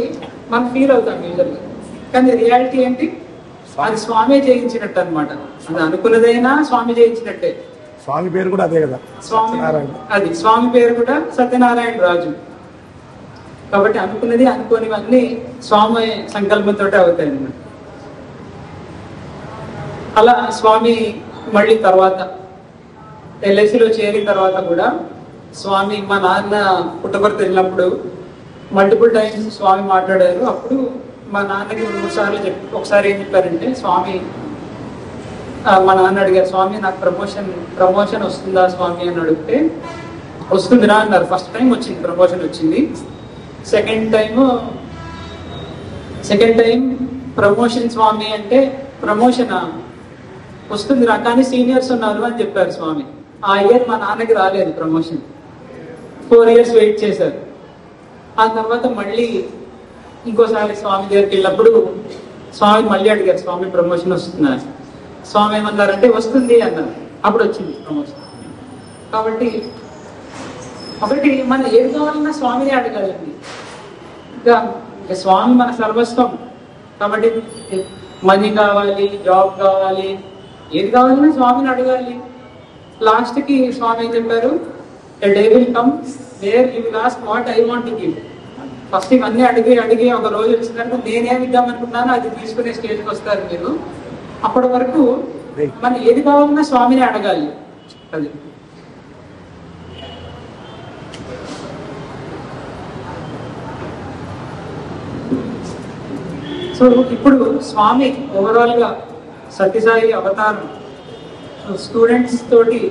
మనం ఫీల్ అవుతాం యూజర్గా, కానీ రియాలిటీ ఏంటి, అది స్వామి చేయించినట్టు అనమాట. అది అనుకున్నదైనా స్వామి చేయించినట్టే. స్వామి పేరు కూడా అదే కదా, స్వామి అది స్వామి పేరు కూడా సత్యనారాయణ రాజు. కాబట్టి అనుకున్నది అనుకోనివన్నీ స్వామి సంకల్పంతో అవుతాయి అన్నమాట. అలా స్వామి మళ్ళీ తర్వాత ఎల్ఐసిలో చేరిన తర్వాత కూడా స్వామి మా నాన్న పుట్టపర్తి వెళ్ళినప్పుడు మల్టిపుల్ టైమ్స్ స్వామి మాట్లాడారు. అప్పుడు మా నాన్నకి 3 సార్లు ఒకసారి ఏం చెప్పారంటే, స్వామి మా నాన్న అడిగారు, స్వామి నాకు ప్రమోషన్ వస్తుందా స్వామి అని అడిగితే, వస్తుందిరా అన్నారు. ఫస్ట్ టైం వచ్చింది, ప్రమోషన్ వచ్చింది. సెకండ్ టైం ప్రమోషన్ స్వామి అంటే, ప్రమోషన్ వస్తుందిరా కానీ సీనియర్స్ ఉన్నారు అని చెప్పారు స్వామి. ఆ ఇయర్ మా నాన్నకి రాలేదు ప్రమోషన్. 4 years వెయిట్ చేశారు. ఆ తర్వాత మళ్ళీ ఇంకోసారి స్వామి దగ్గరికి వెళ్ళినప్పుడు స్వామి మళ్ళీ అడిగారు, స్వామి ప్రమోషన్ వస్తుందా? స్వామి ఏమన్నారంటే వస్తుంది అన్నారు. అప్పుడు వచ్చింది ప్రమోషన్. కాబట్టి ఒకటి మనం ఏది కావాలన్నా స్వామిని అడగాలండి. ఇంకా స్వామి మన సర్వస్వం. కాబట్టి మనీ కావాలి, జాబ్ కావాలి, ఏది కావాలన్నా స్వామిని అడగాలి. లాస్ట్కి స్వామి ఏం చెప్పారు, a day will come where you will ask what I want to give. First ఇవన్నీ అడిగి ఒక రోజు వచ్చిందంటే నేనేమి ఇద్దాం అనుకున్నానో అది తీసుకునే స్టేజ్కి వస్తారు మీరు. అప్పటి వరకు మనం ఏది కావాలన్నా స్వామిని అడగాలి. అది సో ఇప్పుడు స్వామి ఓవరాల్ గా సత్యసాయి అవతారం స్టూడెంట్స్ తోటి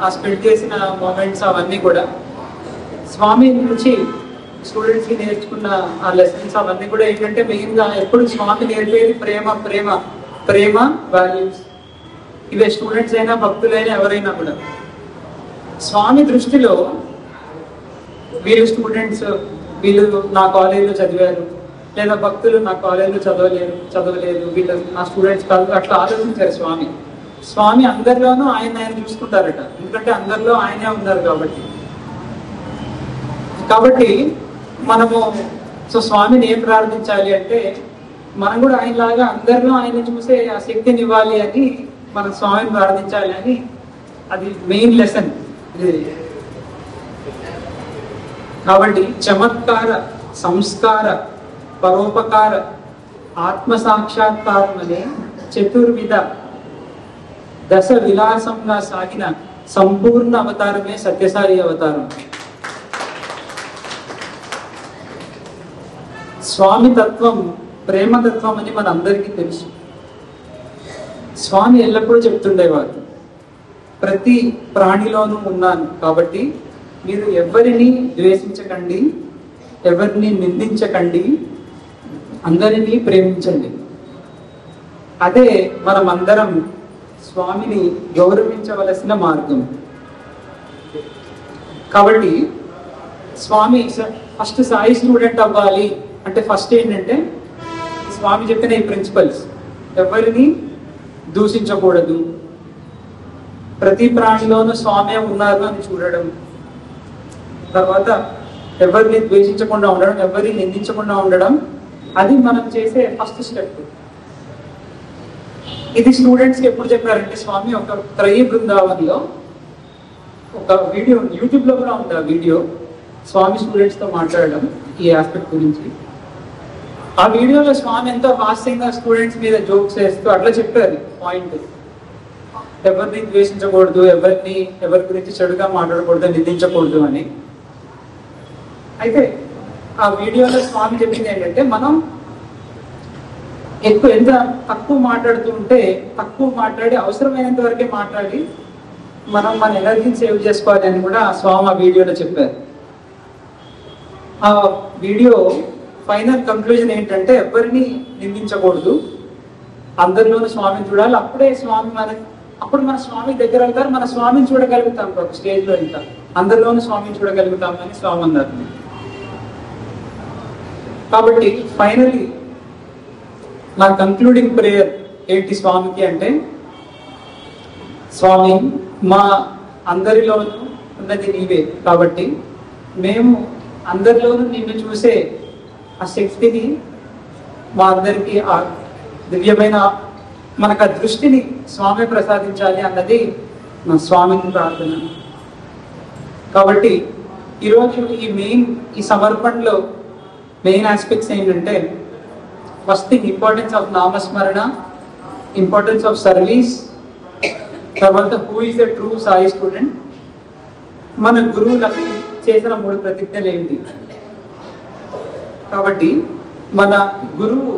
ఆ స్పెండ్ చేసిన మూమెంట్స్ అవన్నీ కూడా స్వామి నుంచి స్టూడెంట్స్ కి నేర్చుకున్న ఆ లెసన్స్ అవన్నీ కూడా ఏంటంటే, మెయిన్ గా ఎప్పుడు స్వామి నేర్పేది ప్రేమ వాల్యూస్. ఇవే స్టూడెంట్స్ అయినా భక్తులైనా ఎవరైనా కూడా స్వామి దృష్టిలో వీళ్ళు స్టూడెంట్స్, వీళ్ళు నా కాలేజీలో చదివారు, లేదా భక్తులు నా కాలేజీలో చదవలేదు, వీళ్ళు నా స్టూడెంట్స్ కాదు, అట్లా ఆలోచించారు స్వామి. స్వామి అందరిలోనూ ఆయన చూసుకుంటారట, ఎందుకంటే అందరిలో ఆయనే ఉన్నారు కాబట్టి మనము స్వామిని ఏం ప్రార్థించాలి అంటే, మనం కూడా ఆయనలాగా అందరిలో ఆయన చూసే ఆ శక్తిని ఇవ్వాలి అని మనం స్వామిని ప్రార్థించాలి అని, అది మెయిన్ లెసన్ ఇది. కాబట్టి చమత్కార, సంస్కార, పరోపకార, ఆత్మ సాక్షాత్కారం అనే చతుర్విధ దశ విలాసంగా సాగిన సంపూర్ణ అవతారమే సత్యసాయి అవతారం. స్వామి తత్వం ప్రేమతత్వం అని మన అందరికీ తెలుసు. స్వామి ఎల్లప్పుడూ చెప్తుండేవారు, ప్రతి ప్రాణిలోనూ ఉన్నాను కాబట్టి మీరు ఎవరిని ద్వేషించకండి, ఎవరిని నిందించకండి, అందరినీ ప్రేమించండి. అదే మనమందరం స్వామిని గౌరవించవలసిన మార్గం. కాబట్టి స్వామి ఫస్ట్ సాయి స్టూడెంట్ అవ్వాలి అంటే ఫస్ట్ ఏంటంటే, స్వామి చెప్పిన ఈ ప్రిన్సిపల్స్, ఎవరిని దూషించకూడదు, ప్రతి ప్రాణిలోనూ స్వామి ఉన్నారు అని చూడడం, తర్వాత ఎవరిని ద్వేషించకుండా ఉండడం, ఎవరిని నిందించకుండా ఉండడం, అది మనం చేసే ఫస్ట్ స్టెప్. ఇది స్టూడెంట్స్కి ఎప్పుడు చెప్పారంటే, స్వామి ఒక త్రయీ బృందావన్లో ఒక వీడియో యూట్యూబ్ లో కూడా ఉంది. ఆ వీడియో స్వామి స్టూడెంట్స్ తో మాట్లాడడం ఈ ఆస్పెక్ట్ గురించి. ఆ వీడియోలో స్వామి ఎంతో హాస్యంగా స్టూడెంట్స్ మీద జోక్స్ వేస్తూ అట్లా చెప్పారు పాయింట్, ఎవరిని ద్వేషించకూడదు, ఎవరి గురించి చెడుగా మాట్లాడకూడదు, నిందించకూడదు అని. అయితే ఆ వీడియోలో స్వామి చెప్పింది ఏంటంటే, మనం ఎంత తక్కువ మాట్లాడుతూ ఉంటే తక్కువ మాట్లాడి అవసరమైనంత వరకే మాట్లాడి మనం మన ఎనర్జీని సేవ్ చేసుకోవాలి అని కూడా స్వామి ఆ వీడియోలో చెప్పారు. ఆ వీడియో ఫైనల్ కంక్లూజన్ ఏంటంటే, ఎవరిని నిందించకూడదు, అందరిలోనూ స్వామిని చూడాలి, అప్పుడే స్వామి అప్పుడు మన స్వామి దగ్గర వెళ్తారు, మన స్వామిని చూడగలుగుతాం. ఒక స్టేజ్ లో ఇంకా అందరిలోనూ స్వామిని చూడగలుగుతాం అని స్వామి అన్నారు. కాబట్టి ఫైనలీ నా కంక్లూడింగ్ ప్రేయర్ ఏంటి స్వామికి అంటే, స్వామి మా అందరిలోనూ ఉన్నది నీవే, కాబట్టి మేము అందరిలోనూ నిన్ను చూసే ఆ శక్తిని మా అందరికీ ఆ దివ్యమైన మనకు ఆ దృష్టిని స్వామి ప్రసాదించాలి అన్నది నా స్వామికి ప్రార్థన. కాబట్టి ఈరోజు ఈ సమర్పణలో మెయిన్ ఆస్పెక్ట్స్ ఏంటంటే, ఫస్ట్ థింగ్ ఇంపార్టెన్స్ ఆఫ్ నామస్మరణ, ఇంపార్టెన్స్ ఆఫ్ సర్వీస్, తర్వాత who is the true Sai student, మన గురువులకు చేసిన 3 ప్రతిజ్ఞలు ఏంటి. కాబట్టి మన గురువు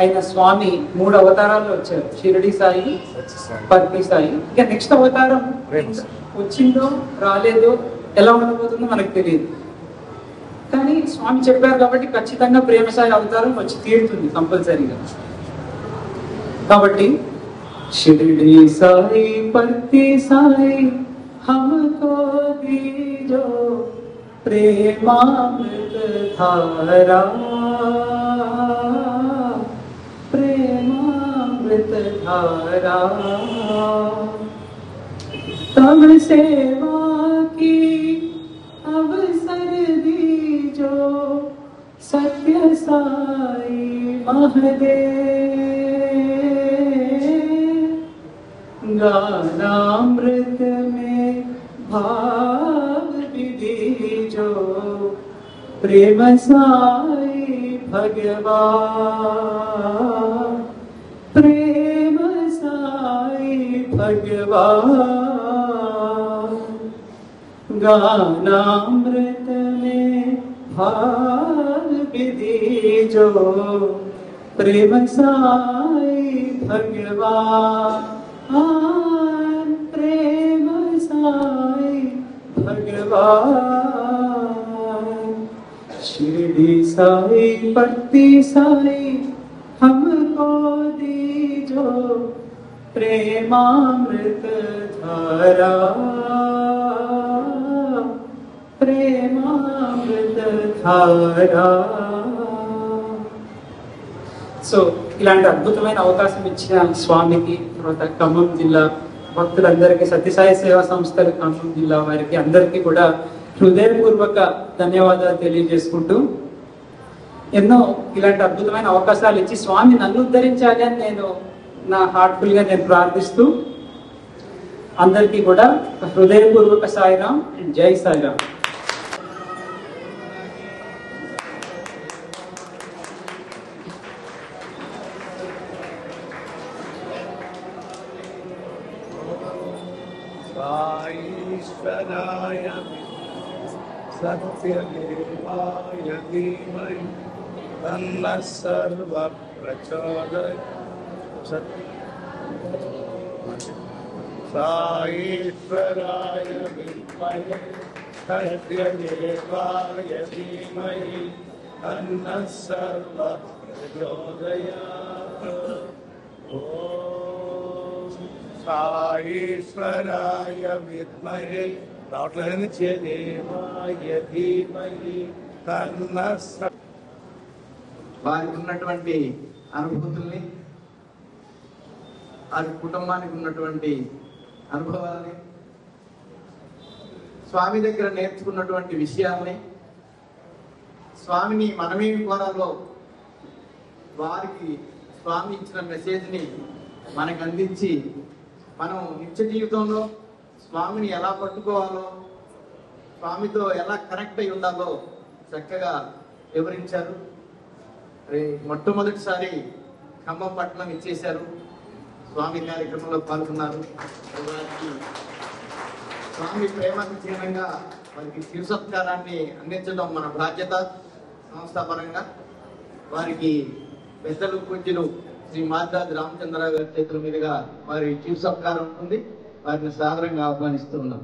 అయిన స్వామి 3 అవతారాల్లో వచ్చారు, షిరిడి సాయి, పర్పి సాయి. ఇక నెక్స్ట్ అవతారం వచ్చిందో రాలేదో ఎలా ఉండబోతుందో మనకు తెలియదు, కానీ స్వామి చెప్పారు కాబట్టి ఖచ్చితంగా ప్రేమ సాయి అవతారం వచ్చి తీరుతుంది కంపల్సరీగా. కాబట్టి షిరిడి సాయి పర్తి సాయి हमको दीजो प्रेमामृत धारा, प्रेमामृत धारा, तब सेवा की अवसर दीजो सत्य साई महादेव, गानामृत में भाव विधीजो प्रेम साई भगवान, प्रेम साई भगवान, गानामृत में भाव विधीजो प्रेम साई भगवान, प्रेम साई भगवान। शिरडी साई पत्ती साई हमको दीजो प्रेमामृत धारा, प्रेमामृत धारा। సో ఇలాంటి అద్భుతమైన అవకాశం ఇచ్చిన స్వామికి, తర్వాత ఖమ్మం జిల్లా భక్తులందరికీ, సత్యసాయి సేవా సంస్థలు ఖమ్మం జిల్లా వారికి అందరికీ కూడా హృదయపూర్వక ధన్యవాదాలు తెలియజేసుకుంటూ, ఎన్నో ఇలాంటి అద్భుతమైన అవకాశాలు ఇచ్చి స్వామి నన్ను ఉద్ధరించాలి అని నేను నా హార్ట్ఫుల్ గా నేను ప్రార్థిస్తూ, అందరికీ కూడా హృదయపూర్వక సాయిరాం, జై సాయిరాం. साईश्वराय सत्यदेवाय धीमहि तन्नः सर्वः प्रचोदयात्। साईश्वराय विद्महे सत्यदेवाय धीमहि तन्नः सर्वः प्रचोदयात्। साईश्वराय विद्महे देवाय धीमहि तन्नः వారికి ఉన్నటువంటి అనుభూతుల్ని, వారి కుటుంబానికి ఉన్నటువంటి అనుభవాల్ని, స్వామి దగ్గర నేర్చుకున్నటువంటి విషయాల్ని, స్వామిని మనమేమి కోరాలో వారికి స్వామి ఇచ్చిన మెసేజ్ని మనకు అందించి, మనం నిత్య జీవితంలో స్వామిని ఎలా పట్టుకోవాలో, స్వామితో ఎలా కనెక్ట్ అయి ఉండాలో చక్కగా వివరించారు. మొట్టమొదటిసారి ఖమ్మం పట్టణం ఇచ్చేశారు, స్వామి కార్యక్రమంలో పాల్గొన్నారు. వారికి స్వామి ప్రేమకు చిహ్నంగా వారికి చిరు సత్కారాన్ని అందించడం మన బాధ్యత సంస్థాపరంగా. వారికి పెద్దలు పూజ్యులు శ్రీ మాద్రాజు రామచంద్రరావు గారి చేతుల మీదుగా వారి చిరు సత్కారం ఉంటుంది. వారిని సాదరంగా ఆహ్వానిస్తున్నాం.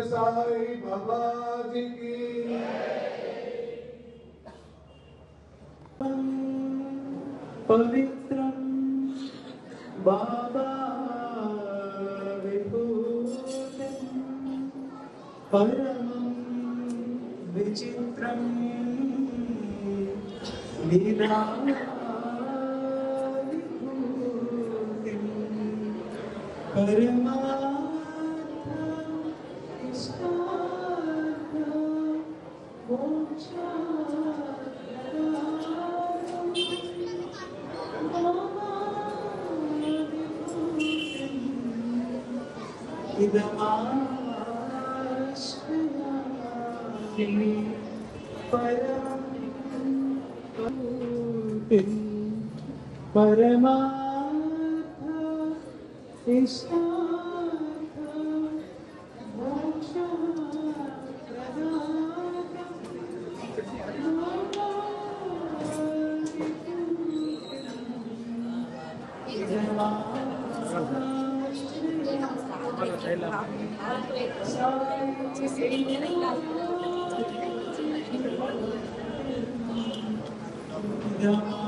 साई बाबा जी की पवित्रं बाबा विभूतिं परमं विचित्रं लीलाविभूतिं परमा परमार्थ इष्टार्थ मोक्ष प्रदाता